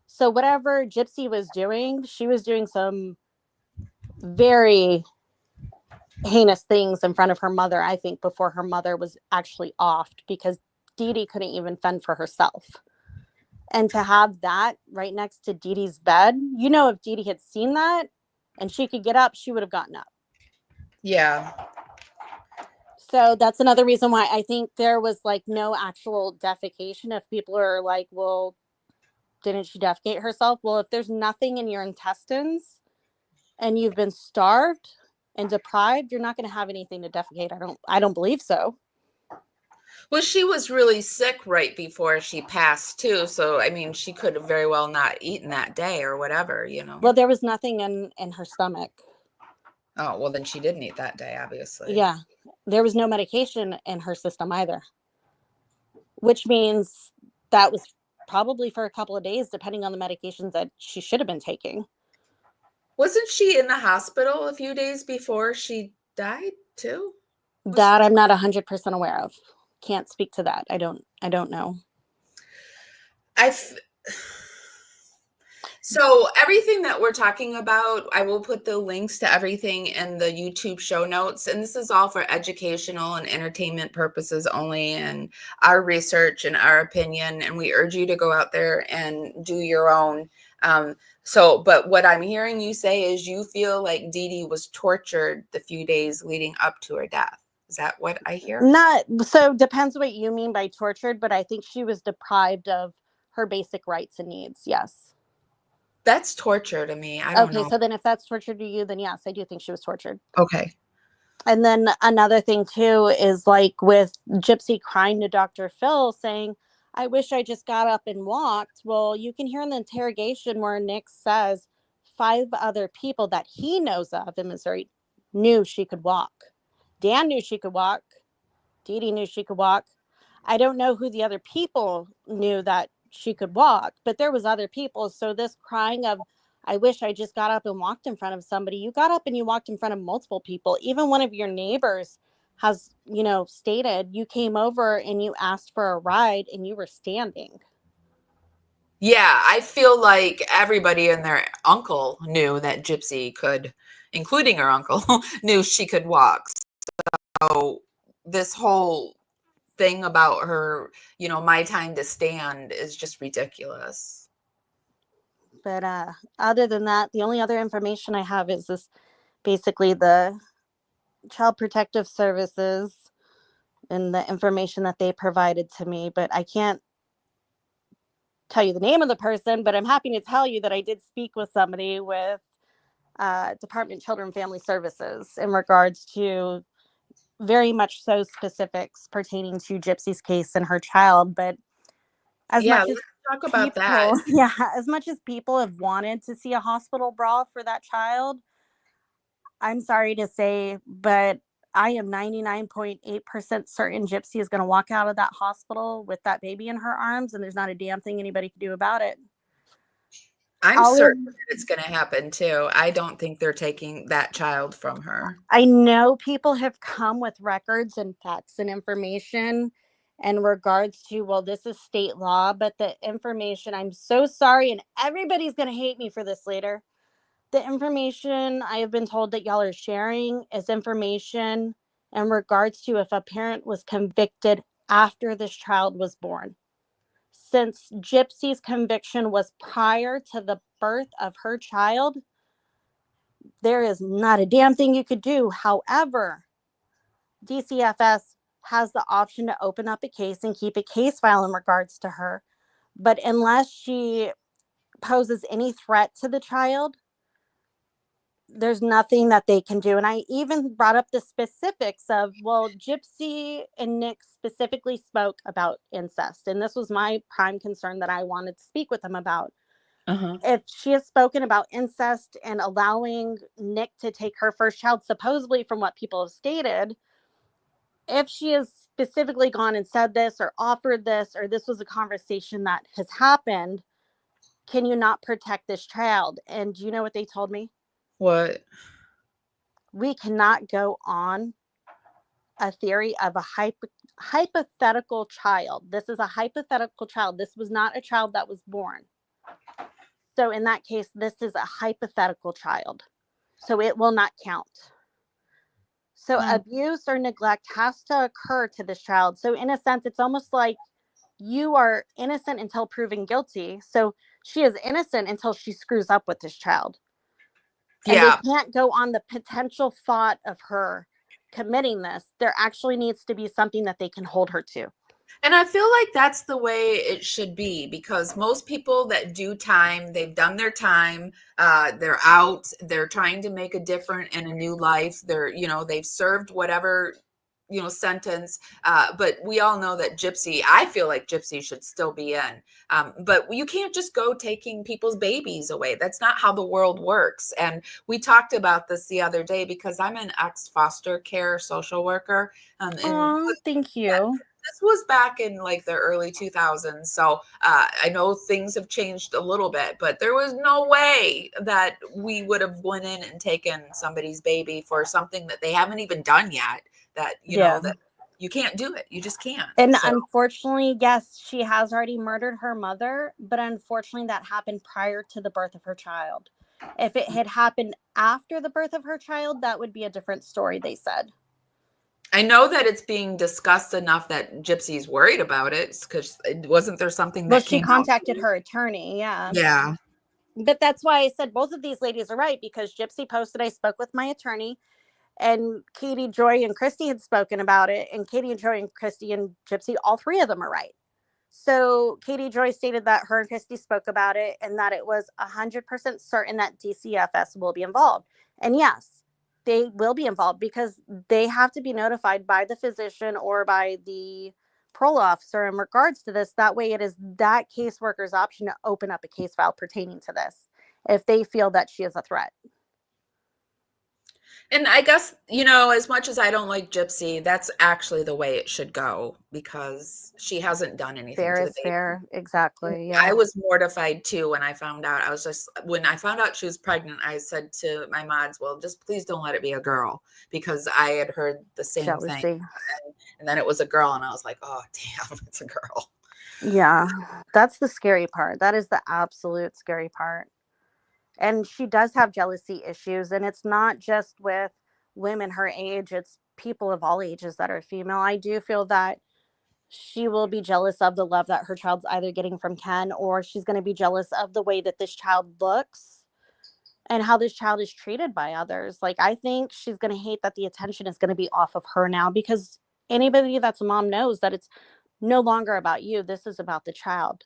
So whatever Gypsy was doing, she was doing some very heinous things in front of her mother, I think, before her mother was actually offed, because Dee Dee couldn't even fend for herself. And to have that right next to Dee Dee's bed, you know, if Dee Dee had seen that and she could get up, she would have gotten up. Yeah. So that's another reason why I think there was like no actual defecation. If people are like, well, didn't she defecate herself? Well, if there's nothing in your intestines and you've been starved and deprived, you're not going to have anything to defecate. I don't believe so. Well, she was really sick right before she passed too. So, I mean, she could have very well not eaten that day or whatever, you know. Well, there was nothing in her stomach. Oh, well, then she didn't eat that day, obviously. Yeah. There was no medication in her system either, which means that was probably for a couple of days, depending on the medications that she should have been taking. Wasn't she in the hospital a few days before she died too? That I'm not 100% aware of. Can't speak to that. I don't know. So everything that we're talking about, I will put the links to everything in the YouTube show notes. And this is all for educational and entertainment purposes only, and our research and our opinion. And we urge you to go out there and do your own. But what I'm hearing you say is you feel like Dee Dee was tortured the few days leading up to her death. Is that what I hear? Not so, depends what you mean by tortured, but I think she was deprived of her basic rights and needs. Yes. That's torture to me. I don't know. Okay, so then if that's torture to you, then yes, I do think she was tortured. Okay. And then another thing too is like with Gypsy crying to Dr. Phil saying, I wish I just got up and walked. Well, you can hear in the interrogation where Nick says 5 other people that he knows of in Missouri knew she could walk. Dan knew she could walk. Dee Dee knew she could walk. I don't know who the other people knew that she could walk, but there was other people. So this crying of, I wish I just got up and walked in front of somebody. You got up and you walked in front of multiple people. Even one of your neighbors has, stated you came over and you asked for a ride and you were standing. Yeah, I feel like everybody and their uncle knew that Gypsy could, including her uncle, knew she could walk. So this whole thing about her, my time to stand is just ridiculous. But other than that, the only other information I have is this, basically the Child Protective Services and the information that they provided to me. But I can't tell you the name of the person, but I'm happy to tell you that I did speak with somebody with Department of Children and Family Services in regards to very much so specifics pertaining to Gypsy's case and her child. But as much as talk about that. Yeah, as much as people have wanted to see a hospital brawl for that child, I'm sorry to say, but I am 99.8% certain Gypsy is going to walk out of that hospital with that baby in her arms, and there's not a damn thing anybody can do about it. I'm certain that it's going to happen too. I don't think they're taking that child from her. I know people have come with records and facts and information in regards to, well, this is state law, but the information, I'm so sorry, and everybody's going to hate me for this later. The information I have been told that y'all are sharing is information in regards to if a parent was convicted after this child was born. Since Gypsy's conviction was prior to the birth of her child, there is not a damn thing you could do. However, DCFS has the option to open up a case and keep a case file in regards to her. But unless she poses any threat to the child, there's nothing that they can do. And I even brought up the specifics of, well, Gypsy and Nick specifically spoke about incest. And this was my prime concern that I wanted to speak with them about. If she has spoken about incest and allowing Nick to take her first child, supposedly from what people have stated, if she has specifically gone and said this or offered this, or this was a conversation that has happened, can you not protect this child? And do you know what they told me? What? We cannot go on a theory of a hypothetical child. This is a hypothetical child. This was not a child that was born. So in that case, this is a hypothetical child. So it will not count. So abuse or neglect has to occur to this child. So in a sense, it's almost like you are innocent until proven guilty. So she is innocent until she screws up with this child. And they can't go on the potential thought of her committing this. There actually needs to be something that they can hold her to. And I feel like that's the way it should be, because most people that do time, they've done their time, they're out, they're trying to make a difference in a new life. They're, they've served whatever, sentence. But we all know that I feel like Gypsy should still be in. But you can't just go taking people's babies away. That's not how the world works. And we talked about this the other day because I'm an ex-foster care social worker. Thank you. this was back in like the early 2000s. So I know things have changed a little bit, but there was no way that we would have went in and taken somebody's baby for something that they haven't even done yet. That, you know, that you can't do it. You just can't. And So, unfortunately, yes, she has already murdered her mother, but unfortunately that happened prior to the birth of her child. If it had happened after the birth of her child, that would be a different story, they said. I know that it's being discussed enough that Gypsy's worried about it, because wasn't there something that Well, she came contacted her attorney, out? Yeah. But that's why I said both of these ladies are right, because Gypsy posted, I spoke with my attorney, and Katie, Joy, and Christy had spoken about it. And Katie and Joy and Christy and Gypsy, all three of them are right. So Katie Joy stated that her and Christy spoke about it and that it was 100% certain that DCFS will be involved. And yes, they will be involved because they have to be notified by the physician or by the parole officer in regards to this. That way it is that caseworker's option to open up a case file pertaining to this if they feel that she is a threat. And I guess, you know, as much as I don't like Gypsy, that's actually the way it should go, because she hasn't done anything Fair to the is baby. fair. Exactly. Yeah. I was mortified too when I found out. When I found out she was pregnant, I said to my mods, well, just please don't let it be a girl, because I had heard the same thing. And then it was a girl, and I was like, oh, damn, it's a girl. Yeah, that's the scary part. That is the absolute scary part. And she does have jealousy issues, and it's not just with women her age, it's people of all ages that are female. I do feel that she will be jealous of the love that her child's either getting from Ken, or she's going to be jealous of the way that this child looks and how this child is treated by others. Like, I think she's going to hate that the attention is going to be off of her now, because anybody that's a mom knows that it's no longer about you. This is about the child.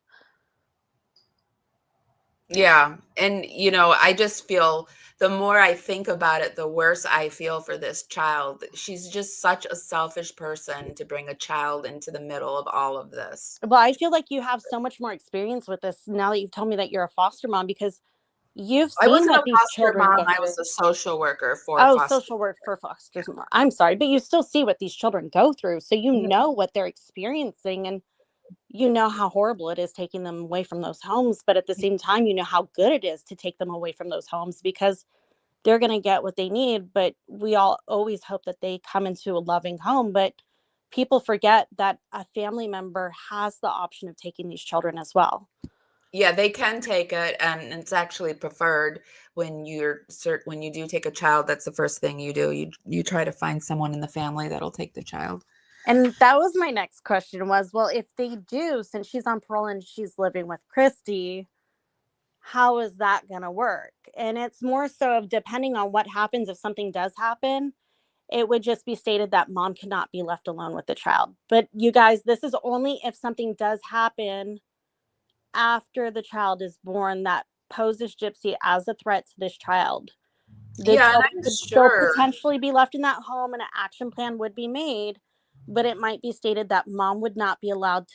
Yeah. And, you know, I just feel the more I think about it, the worse I feel for this child. She's just such a selfish person to bring a child into the middle of all of this. Well, I feel like you have so much more experience with this now that you've told me that you're a foster mom, because you've I seen wasn't what a these foster children mom. go I was through. a social worker for social work for foster. I'm sorry, but you still see what these children go through. So you know what they're experiencing, and you know how horrible it is taking them away from those homes. But at the same time, you know how good it is to take them away from those homes, because they're going to get what they need. But we all always hope that they come into a loving home. But people forget that a family member has the option of taking these children as well. Yeah, they can take it, and it's actually preferred when you do take a child. That's the first thing you do. You try to find someone in the family that'll take the child. And that was my next question was, well, if they do, since she's on parole and she's living with Christy, how is that going to work? And it's more so of depending on what happens. If something does happen, it would just be stated that mom cannot be left alone with the child. But you guys, this is only if something does happen after the child is born that poses Gypsy as a threat to this child. The child could still potentially be left in that home, and an action plan would be made. But it might be stated that mom would not be allowed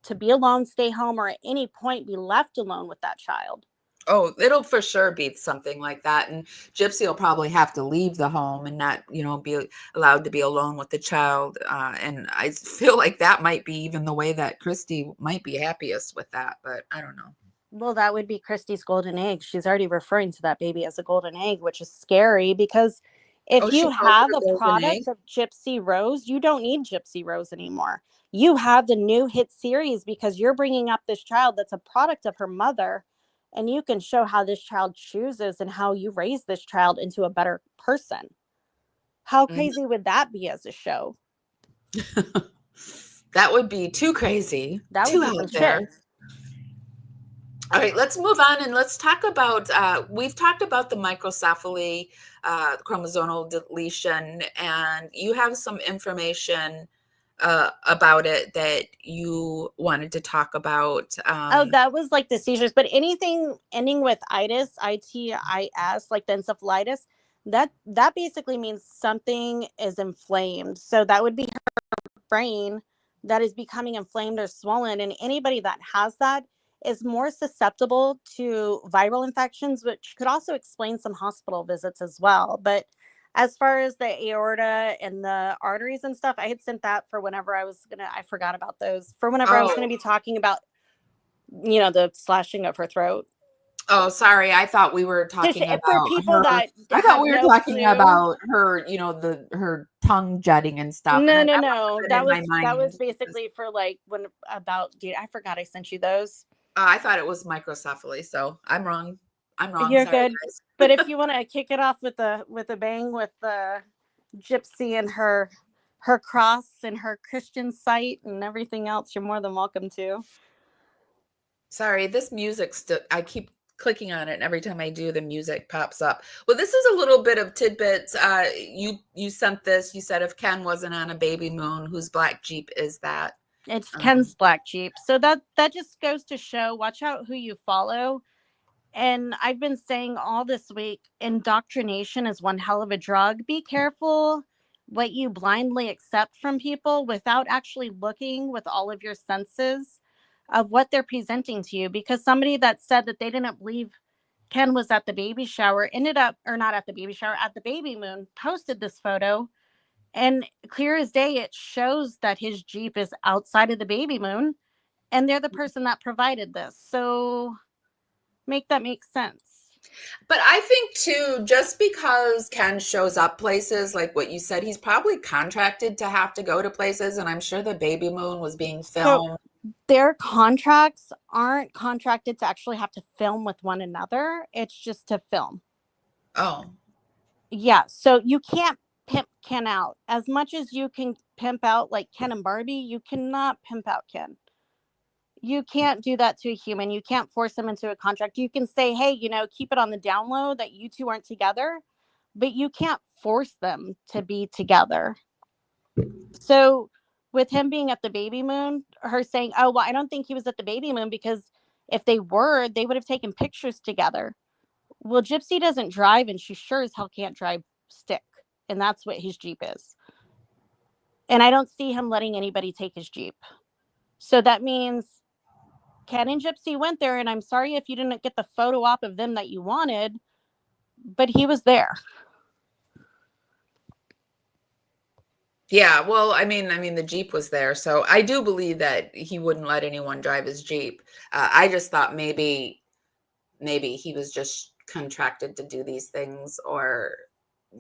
to be alone, stay home, or at any point be left alone with that child. Oh, it'll for sure be something like that. And Gypsy will probably have to leave the home and not, you know, be allowed to be alone with the child. And I feel like that might be even the way that Christy might be happiest with that, but I don't know. Well, that would be Christy's golden egg. She's already referring to that baby as a golden egg, which is scary, because if you have a product of Gypsy Rose, you don't need Gypsy Rose anymore. You have the new hit series, because you're bringing up this child that's a product of her mother, and you can show how this child chooses and how you raise this child into a better person. How crazy would that be as a show? That would be too crazy. That would be some shit. All right, let's move on and let's talk about, we've talked about the microcephaly, chromosomal deletion, and you have some information about it that you wanted to talk about. That was like the seizures, but anything ending with itis, I-T-I-S, like the encephalitis, that basically means something is inflamed. So that would be her brain that is becoming inflamed or swollen. And anybody that has that is more susceptible to viral infections, which could also explain some hospital visits as well. But As far as the aorta and the arteries and stuff, I had sent that for whenever I forgot about those. For whenever I was going to be talking about, the slashing of her throat. Oh, sorry. I thought we were talking For about people her. that I thought have we were no talking clue. about her, her tongue jutting and stuff. No, and no, that no. wasn't That in was my mind. basically for like dude, I forgot I sent you those. I thought it was microcephaly, so I'm wrong. You're Sorry, good. guys. But if you want to kick it off with a bang with the Gypsy and her cross and her Christian site and everything else, you're more than welcome to. Sorry, this music I keep clicking on it, and every time I do, the music pops up. Well, this is a little bit of tidbits. You sent this. You said if Ken wasn't on a baby moon, whose black Jeep is that? It's Ken's black Jeep. So that just goes to show, watch out who you follow. And I've been saying all this week, indoctrination is one hell of a drug. Be careful what you blindly accept from people without actually looking with all of your senses of what they're presenting to you. Because somebody that said that they didn't believe Ken was at the baby shower ended up, or not at the baby shower, at the baby moon, posted this photo. And clear as day, it shows that his Jeep is outside of the baby moon. And they're the person that provided this. So make that make sense. But I think too, just because Ken shows up places, like what you said, he's probably contracted to have to go to places, and I'm sure the baby moon was being filmed. So their contracts aren't contracted to actually have to film with one another. It's just to film. Oh. Yeah. So you can't pimp Ken out. As much as you can pimp out like Ken and Barbie, you cannot pimp out Ken. You can't do that to a human. You can't force them into a contract. You can say, hey, keep it on the down low that you two aren't together, but you can't force them to be together. So with him being at the baby moon, her saying, oh, well, I don't think he was at the baby moon because if they were, they would have taken pictures together. Well, Gypsy doesn't drive and she sure as hell can't drive stick. And that's what his Jeep is. And I don't see him letting anybody take his Jeep. So that means Ken and Gypsy went there, and I'm sorry if you didn't get the photo op of them that you wanted, but he was there. Yeah, well, I mean, the Jeep was there, so I do believe that he wouldn't let anyone drive his Jeep. I just thought maybe he was just contracted to do these things, or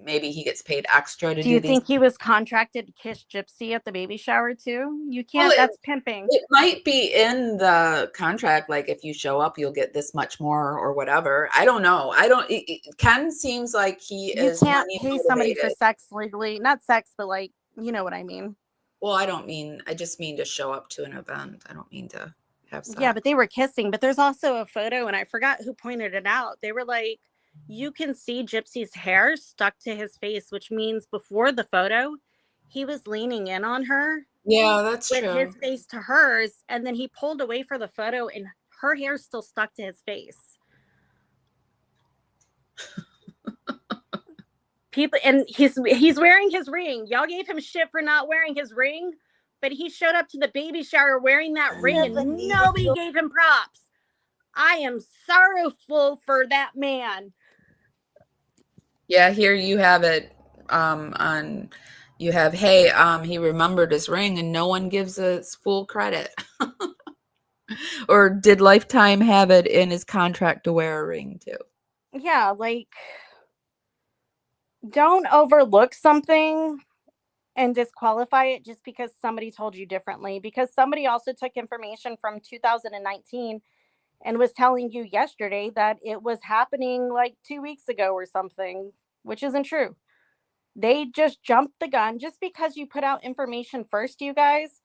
maybe he gets paid extra to do these. Do you think he was contracted to kiss Gypsy at the baby shower too? You can't. Well, that's pimping. It might be in the contract, like if you show up, you'll get this much more or whatever. I don't know. Ken seems like he is. You can't pay somebody for sex legally. Not sex, but like, you know what I mean. Well, I just mean to show up to an event. I don't mean to have sex. Yeah, but they were kissing. But there's also a photo, and I forgot who pointed it out. They were like, you can see Gypsy's hair stuck to his face, which means before the photo, he was leaning in on her. Yeah, that's true. With his face to hers, and then he pulled away for the photo, and her hair still stuck to his face. People, and he's wearing his ring. Y'all gave him shit for not wearing his ring, but he showed up to the baby shower wearing that ring, and nobody gave him props. I am sorrowful for that man. Yeah, here you have it you have, hey, he remembered his ring and no one gives us full credit. Or did Lifetime have it in his contract to wear a ring too? Yeah, like, don't overlook something and disqualify it just because somebody told you differently, because somebody also took information from 2019 and was telling you yesterday that it was happening like 2 weeks ago or something, which isn't true. They just jumped the gun. Just because you put out information first, you guys,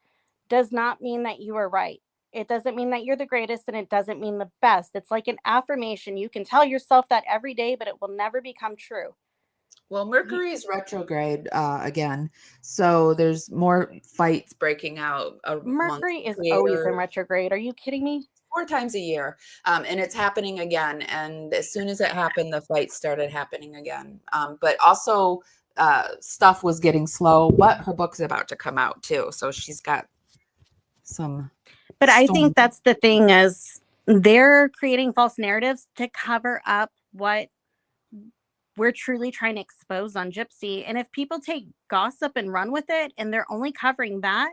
does not mean that you are right. It doesn't mean that you're the greatest, and it doesn't mean the best. It's like an affirmation. You can tell yourself that every day, but it will never become true. Well, Mercury is retrograde again, so there's more fights breaking out. Mercury is always in retrograde. Are you kidding me? 4 times a year, and it's happening again. And as soon as it happened, the fights started happening again. But also, stuff was getting slow. But her book's about to come out too, so she's got some. But I think that's the thing, is they're creating false narratives to cover up what we're truly trying to expose on Gypsy. And if people take gossip and run with it and they're only covering that,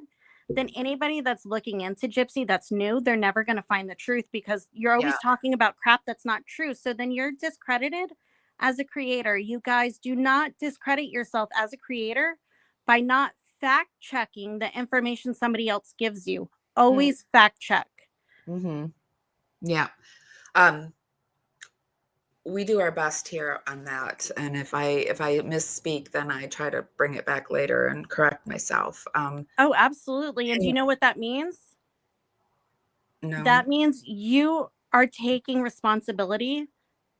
then anybody that's looking into Gypsy that's new, they're never going to find the truth, because you're always Yeah. talking about crap that's not true. So then you're discredited as a creator. You guys do not discredit yourself as a creator by not fact checking the information somebody else gives you. Always fact check. Mm-hmm. Yeah. We do our best here on that, and if I misspeak, then I try to bring it back later and correct myself. Oh, absolutely. And do you know what that means? No. That means you are taking responsibility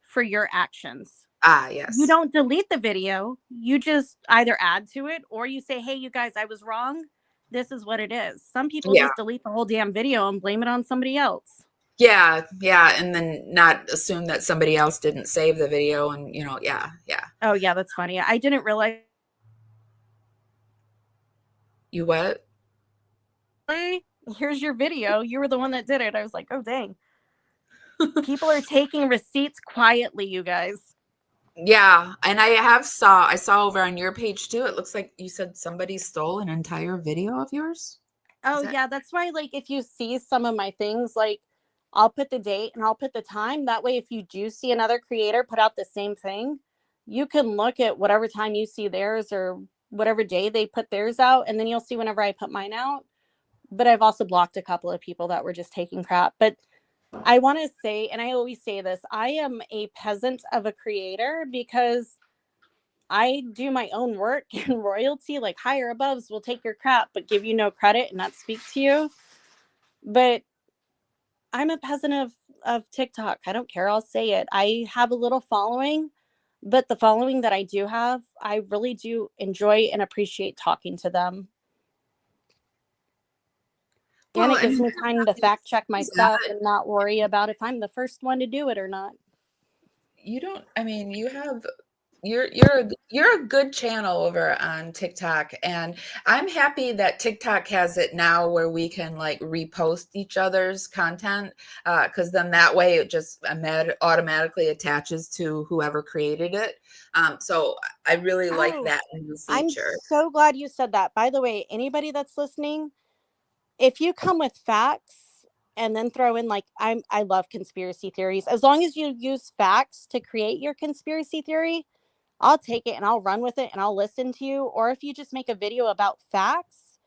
for your actions. Yes. You don't delete the video. You just either add to it or you say, hey, you guys, I was wrong. This is what it is. Some people Yeah. just delete the whole damn video and blame it on somebody else. Yeah, and then not assume that somebody else didn't save the video, and yeah. Oh, yeah, that's funny. I didn't realize. You what? Hey, here's your video. You were the one that did it. I was like, oh, dang. People are taking receipts quietly, you guys. Yeah, and I saw over on your page too. It looks like you said somebody stole an entire video of yours. Oh, yeah, that's why, like, if you see some of my things, like, I'll put the date and I'll put the time. That way, if you do see another creator put out the same thing, you can look at whatever time you see theirs or whatever day they put theirs out, and then you'll see whenever I put mine out. But I've also blocked a couple of people that were just taking crap. But I want to say, and I always say this, I am a peasant of a creator because I do my own work, and royalty, like higher aboves, will take your crap but give you no credit and not speak to you. But I'm a peasant of TikTok. I don't care. I'll say it. I have a little following, but the following that I do have, I really do enjoy and appreciate talking to them. And Well, it gives and me time to fact check my that- stuff and not worry about if I'm the first one to do it or not. you don't. I mean, you're a good channel over on TikTok, and I'm happy that TikTok has it now where we can like repost each other's content, because then that way it just automatically attaches to whoever created it. So I really like Oh, that new I'm feature. so glad you said that. By the way, anybody that's listening, if you come with facts and then throw in like I love conspiracy theories. As long as you use facts to create your conspiracy theory, I'll take it and I'll run with it and I'll listen to you. Or if you just make a video about facts,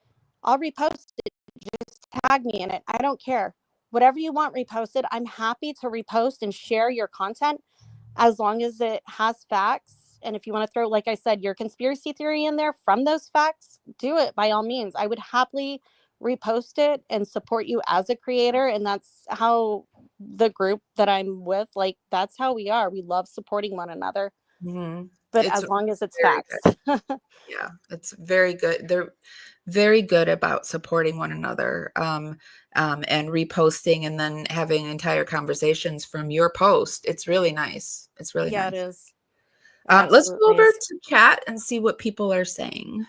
I'll repost it. Just tag me in it. I don't care. Whatever you want reposted, I'm happy to repost and share your content as long as it has facts. And if you want to throw, like I said, your conspiracy theory in there from those facts, do it by all means. I would happily repost it and support you as a creator. And that's how the group that I'm with, like, that's how we are. We love supporting one another. Mhm. But It's as long as it's very facts. Yeah, it's very good. They're very good about supporting one another, and reposting and then having entire conversations from your post. It's really nice. It's really Yeah, nice. it is. Let's go Absolutely over is. to chat and see what people are saying.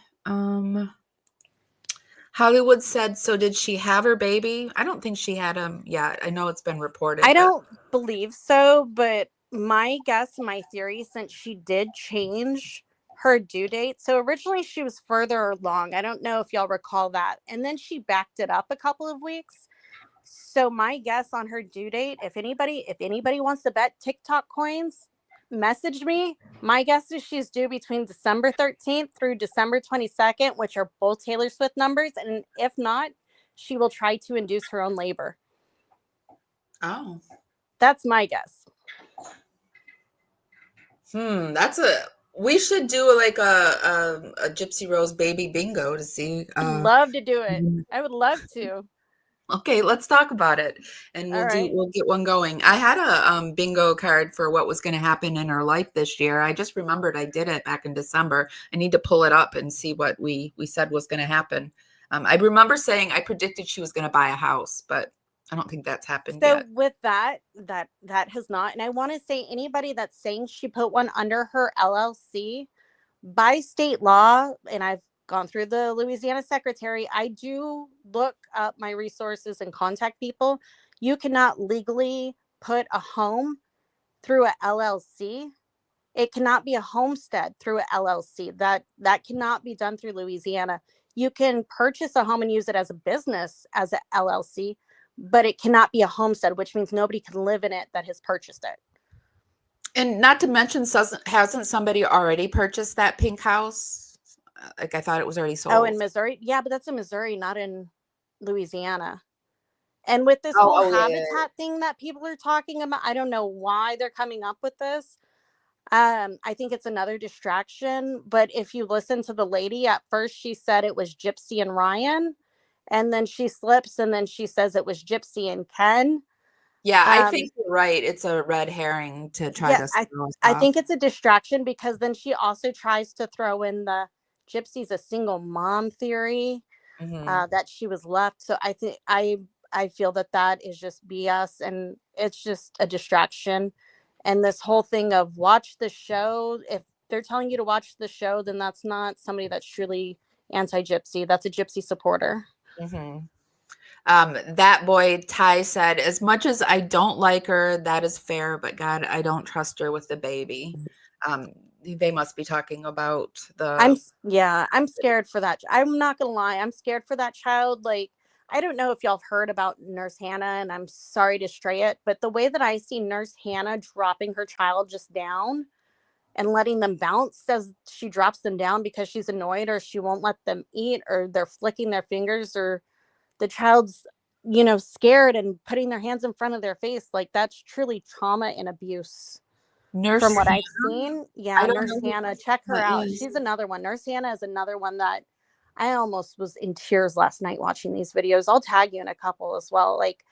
Hollywood said, so did she have her baby? I don't think she had him yet. I know it's been reported. I but- don't believe so, but my guess, my theory, since she did change her due date. So originally she was further along. I don't know if y'all recall that. And then she backed it up a couple of weeks. So my guess on her due date, if anybody wants to bet TikTok coins, message me. My guess is she's due between December 13th through December 22nd, which are both Taylor Swift numbers. And if not, she will try to induce her own labor. Oh. That's my guess. We should do like a Gypsy Rose baby bingo to see. I'd love to do it. I would love to. Okay, let's talk about it, and we'll get one going. I had a bingo card for what was going to happen in her life this year. I just remembered I did it back in December. I need to pull it up and see what we said was going to happen. I remember saying I predicted she was going to buy a house, but I don't think that's happened So yet. with that has not. And I want to say anybody that's saying she put one under her LLC, by state law, and I've gone through the Louisiana secretary, I do look up my resources and contact people. You cannot legally put a home through a LLC. It cannot be a homestead through a LLC. That cannot be done through Louisiana. You can purchase a home and use it as a business as a LLC, but it cannot be a homestead, which means nobody can live in it that has purchased it. And not to mention, hasn't somebody already purchased that pink house? Like, I thought it was already sold. Oh, in Missouri? Yeah, but that's in Missouri, not in Louisiana. And with this whole habitat thing that people are talking about, I don't know why they're coming up with this. I think it's another distraction. But if you listen to the lady, at first she said it was Gypsy and Ryan, and then she slips, and then she says it was Gypsy and Ken. Yeah, I think you're right. It's a red herring to try to throw us I off. think it's a distraction, because then she also tries to throw in the Gypsy's a single mom theory, that she was left. So I think I feel that is just BS, and it's just a distraction. And this whole thing of watch the show, if they're telling you to watch the show, then that's not somebody that's truly anti-Gypsy. That's a Gypsy supporter. That boy Ty said, as much as I don't like her, that is fair, but God, I don't trust her with the baby. They must be talking about I'm scared for that. I'm not gonna lie, I'm scared for that child. Like, I don't know if y'all have heard about Nurse Hannah, and I'm sorry to stray it, but the way that I see Nurse Hannah dropping her child just down and letting them bounce as she drops them down because she's annoyed, or she won't let them eat, or they're flicking their fingers, or the child's, scared and putting their hands in front of their face, like, that's truly trauma and abuse. From what I've seen. Yeah, Nurse Hannah, check her out. She's another one. Nurse Hannah is another one that I almost was in tears last night watching these videos. I'll tag you in a couple as well. Like,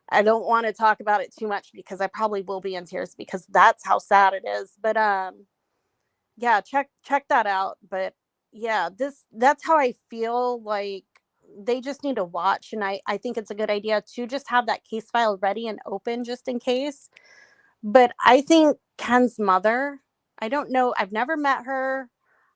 I don't want to talk about it too much because I probably will be in tears, because that's how sad it is. But yeah, check that out. But yeah, that's how I feel. Like, they just need to watch, and I think it's a good idea to just have that case file ready and open just in case. But I think Ken's mother, I don't know, I've never met her.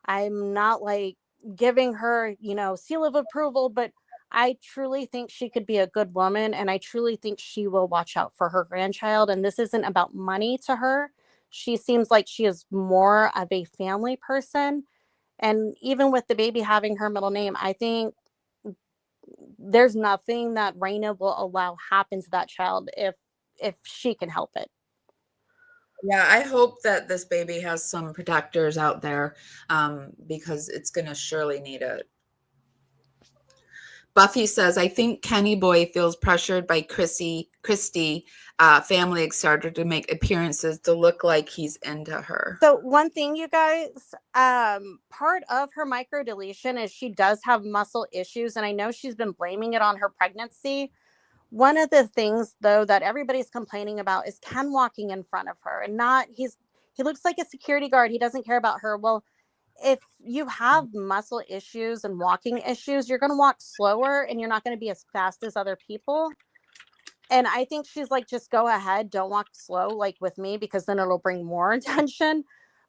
I'm not like giving her, seal of approval, but I truly think she could be a good woman, and I truly think she will watch out for her grandchild. And this isn't about money to her. She seems like she is more of a family person. And even with the baby having her middle name, I think there's nothing that Raina will allow happen to that child if she can help it. Yeah, I hope that this baby has some protectors out there, because it's going to surely need it. Buffy says, I think Kenny Boy feels pressured by Christy family started to make appearances to look like he's into her. So one thing, you guys, part of her micro deletion is she does have muscle issues, and I know she's been blaming it on her pregnancy. One of the things, though, that everybody's complaining about is Ken walking in front of her, and he looks like a security guard. He doesn't care about her. Well, if you have muscle issues and walking issues, you're going to walk slower, and you're not going to be as fast as other people. And I think she's like, just go ahead. Don't walk slow like with me, because then it'll bring more attention.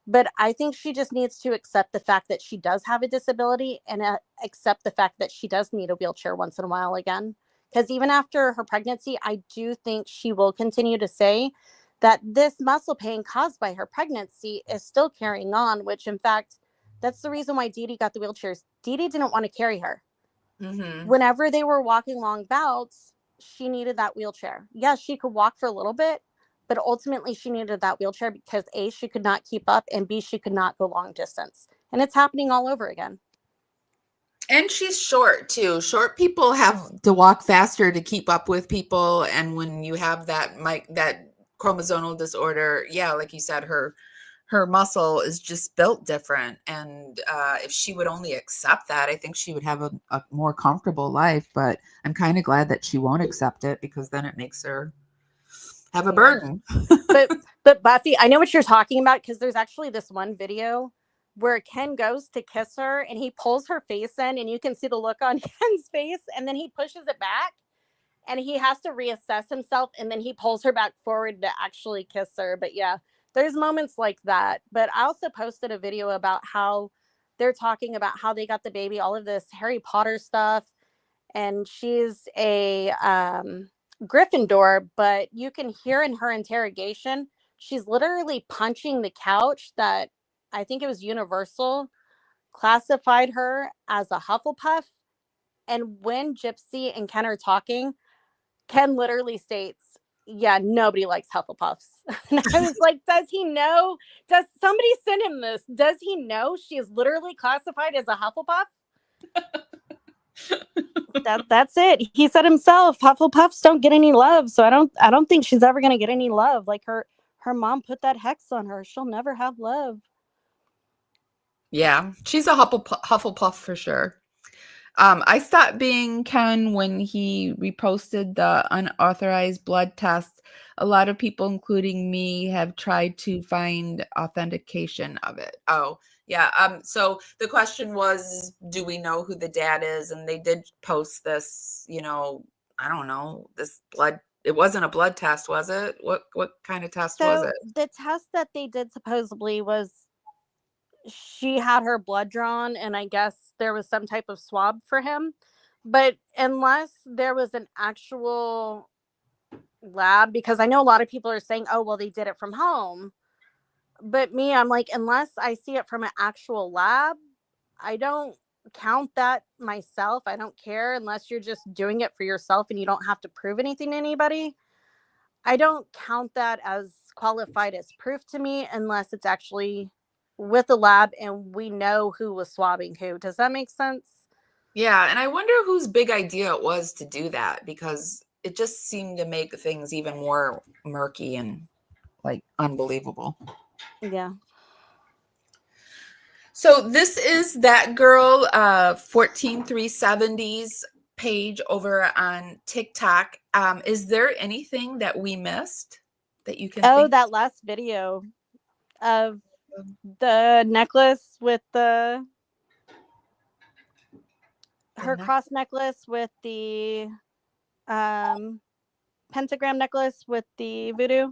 But I think she just needs to accept the fact that she does have a disability, and accept the fact that she does need a wheelchair once in a while again. Because even after her pregnancy, I do think she will continue to say that this muscle pain caused by her pregnancy is still carrying on, which in fact, that's the reason why Dee Dee got the wheelchairs. Dee Dee didn't want to carry her. Whenever they were walking long bouts, she needed that wheelchair. Yes, she could walk for a little bit, but ultimately she needed that wheelchair because A, she could not keep up, and B, she could not go long distance. And it's happening all over again. And she's short too. Short people have to walk faster to keep up with people. And when you have that chromosomal disorder, yeah, like you said, her muscle is just built different. And if she would only accept that, I think she would have a more comfortable life. But I'm kind of glad that she won't accept it, because then it makes her have a burden. But Buffy, I know what you're talking about, because there's actually this one video where Ken goes to kiss her and he pulls her face in, and you can see the look on Ken's face, and then he pushes it back and he has to reassess himself, and then he pulls her back forward to actually kiss her. But yeah, there's moments like that. But I also posted a video about how they're talking about how they got the baby, all of this Harry Potter stuff, and she's a Gryffindor, but you can hear in her interrogation she's literally punching the couch that I think it was Universal classified her as a Hufflepuff. And when Gypsy and Ken are talking, Ken literally states, yeah, nobody likes Hufflepuffs. And I was like, does he know? Does somebody send him this? Does he know she is literally classified as a Hufflepuff? That's it. He said himself, Hufflepuffs don't get any love. So I don't think she's ever gonna get any love. Like her mom put that hex on her. She'll never have love. Yeah, she's a Hufflepuff for sure. I stopped being Ken when he reposted the unauthorized blood test. A lot of people, including me, have tried to find authentication of it. Oh, yeah. So the question was, do we know who the dad is? And they did post this, I don't know, this blood. It wasn't a blood test, was it? What kind of test was it? The test that they did supposedly was she had her blood drawn, and I guess there was some type of swab for him. But unless there was an actual lab, because I know a lot of people are saying, oh, well, they did it from home. But me, I'm like, unless I see it from an actual lab, I don't count that myself. I don't care unless you're just doing it for yourself and you don't have to prove anything to anybody. I don't count that as qualified as proof to me unless it's actually with the lab and we know who was swabbing who. Does that make sense? Yeah, and I wonder whose big idea it was to do that, because it just seemed to make things even more murky and like unbelievable. Yeah. So this is that girl 14370's page over on TikTok. Is there anything that we missed that you can think? That last video of the necklace with her cross necklace with the pentagram necklace with the voodoo.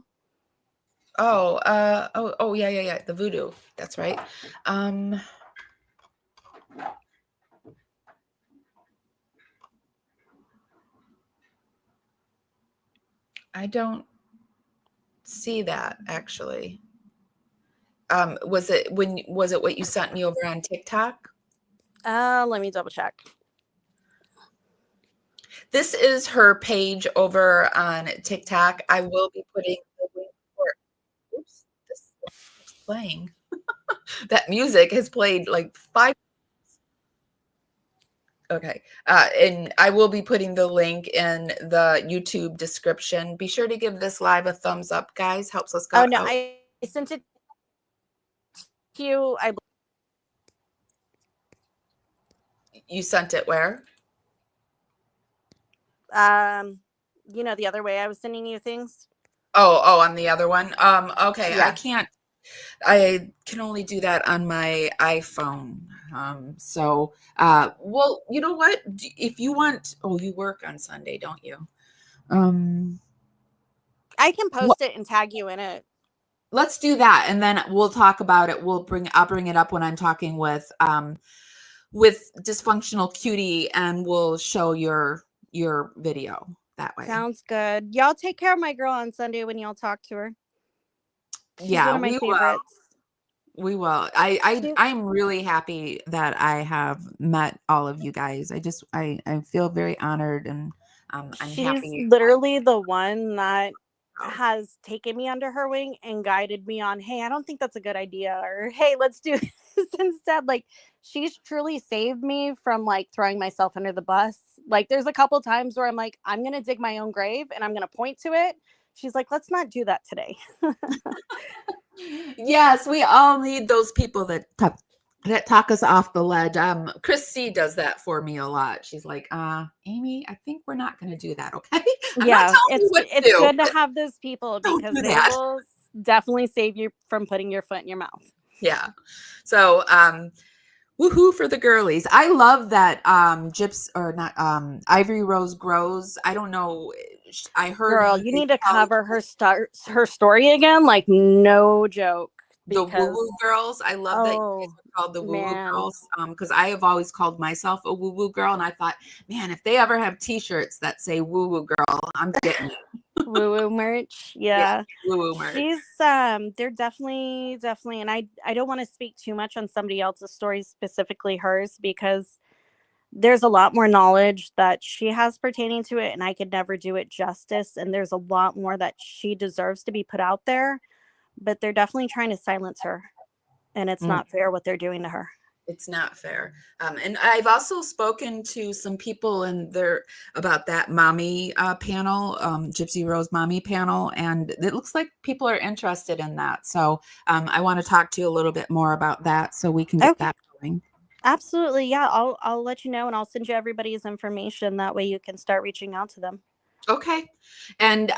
Oh, yeah, the voodoo. That's right. I don't see that actually. Was it what you sent me over on TikTok? Let me double check. This is her page over on TikTok. I will be putting the link for. Oops, this is playing. That music has played like 5. Okay. And I will be putting the link in the YouTube description. Be sure to give this live a thumbs up, guys. Helps us go. Oh no, I sent it to you. You sent it where? The other way I was sending you things. Oh, on the other one. Okay. Yeah. I can only do that on my iPhone. Well, you know what? If you want, you work on Sunday, don't you? I can post it and tag you in it. Let's do that, and then we'll talk about it. I'll bring it up when I'm talking with Dysfunctional Cutie, and we'll show your video that way. Sounds good. Y'all take care of my girl on Sunday when y'all talk to her. She's yeah, one of my favorites. We will. I'm really happy that I have met all of you guys. I feel very honored, and I'm happy. She's literally the one that has taken me under her wing and guided me on, hey, I don't think that's a good idea, or hey, let's do this instead. Like, she's truly saved me from like throwing myself under the bus. Like, there's a couple times where I'm like, I'm gonna dig my own grave and I'm gonna point to it. She's like, let's not do that today. Yes, we all need those people that talk us off the ledge. Chris C does that for me a lot. She's like, Amy, I think we're not going to do that. Okay. Yeah, it's good to have those people because they will definitely save you from putting your foot in your mouth. Yeah. So, woohoo for the girlies. I love that Ivory Rose Grows. I don't know. I heard. Girl, you need to cover her story again. Like, no joke. The Woo Woo Girls. I love that you guys are called the Woo Woo Girls. Because I have always called myself a Woo Woo Girl, and I thought, man, if they ever have T-shirts that say Woo Woo Girl, I'm getting it. Woo woo merch. Yeah, Yeah. woo-woo merch. She's they're definitely, and I don't want to speak too much on somebody else's story, specifically hers, because there's a lot more knowledge that she has pertaining to it, and I could never do it justice. And there's a lot more that she deserves to be put out there, but they're definitely trying to silence her, and it's not fair what they're doing to her. It's not fair. And I've also spoken to some people in there about that mommy panel, Gypsy Rose mommy panel, and it looks like people are interested in that. So I want to talk to you a little bit more about that so we can get that going. Absolutely. Yeah. I'll let you know, and I'll send you everybody's information. That way you can start reaching out to them. Okay. And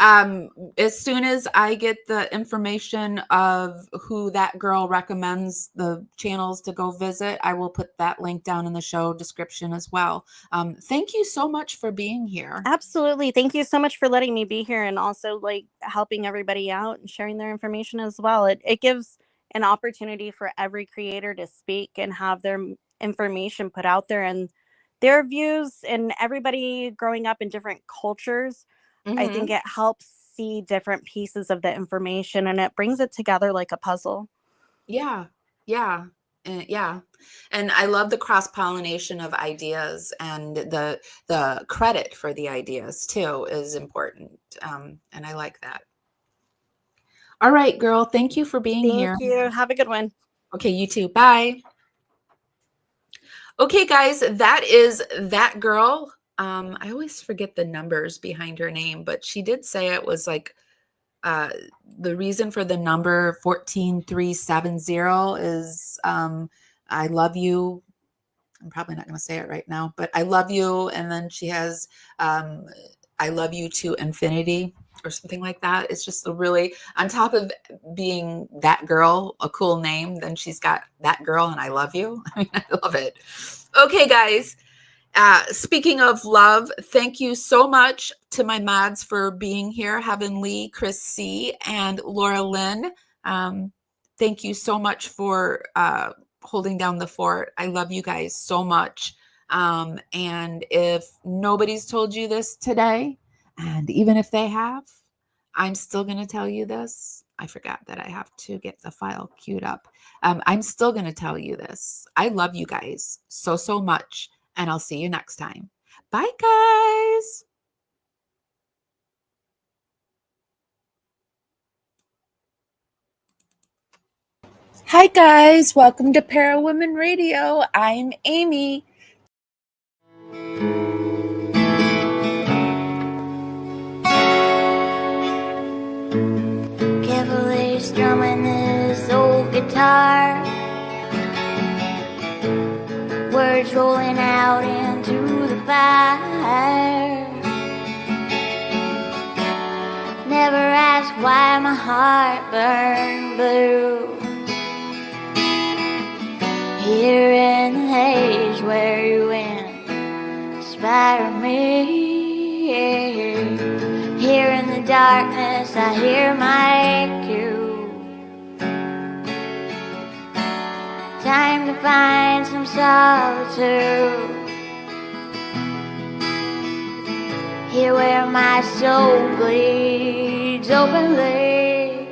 as soon as I get the information of who that girl recommends the channels to go visit, I will put that link down in the show description as well. Thank you so much for being here. Absolutely. Thank you so much for letting me be here, and also like helping everybody out and sharing their information as well. It gives an opportunity for every creator to speak and have their information put out there, and their views, and everybody growing up in different cultures. I think it helps see different pieces of the information, and it brings it together like a puzzle. Yeah. Yeah. Yeah. And I love the cross-pollination of ideas, and the credit for the ideas too is important. And I like that. All right, girl. Thank you for being here. Thank you. Have a good one. Okay, you too. Bye. Okay, guys, that is that girl. I always forget the numbers behind her name, but she did say it was like the reason for the number 14370 is I love you. I'm probably not going to say it right now, but I love you. And then she has I love you to infinity or something like that. It's just a really, on top of being that girl, a cool name, then she's got that girl and I love you. I mean, I love it. Okay, guys. Speaking of love, thank you so much to my mods for being here, Heaven Lee, Chris C, and Laura Lynn. Thank you so much for holding down the fort. I love you guys so much. And if nobody's told you this today, and even if they have, I'm still going to tell you this. I forgot that I have to get the file queued up. I'm still going to tell you this. I love you guys so, so much. And I'll see you next time. Bye, guys. Hi, guys. Welcome to Parawomenradio. I'm Amy. Carefully strumming this old guitar, words rolling out into the fire. Never ask why my heart burned blue. Here in the haze where you inspire me. Here in the darkness I hear my cue. Time to find some solitude. Here where my soul bleeds openly,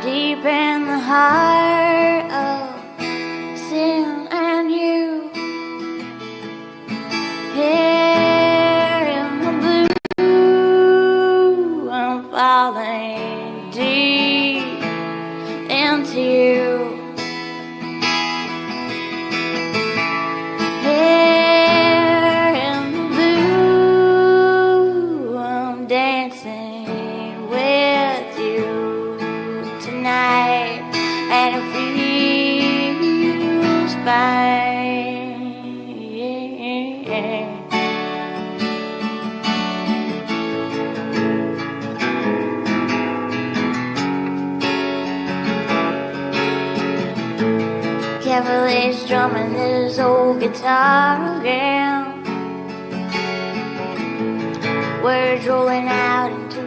deep in the heart of sin and you. Here in the blue, I'm falling deep into you. Here in the blue, I'm dancing with you tonight, and it feels fine. Carefully strumming this old guitar again, words rolling out into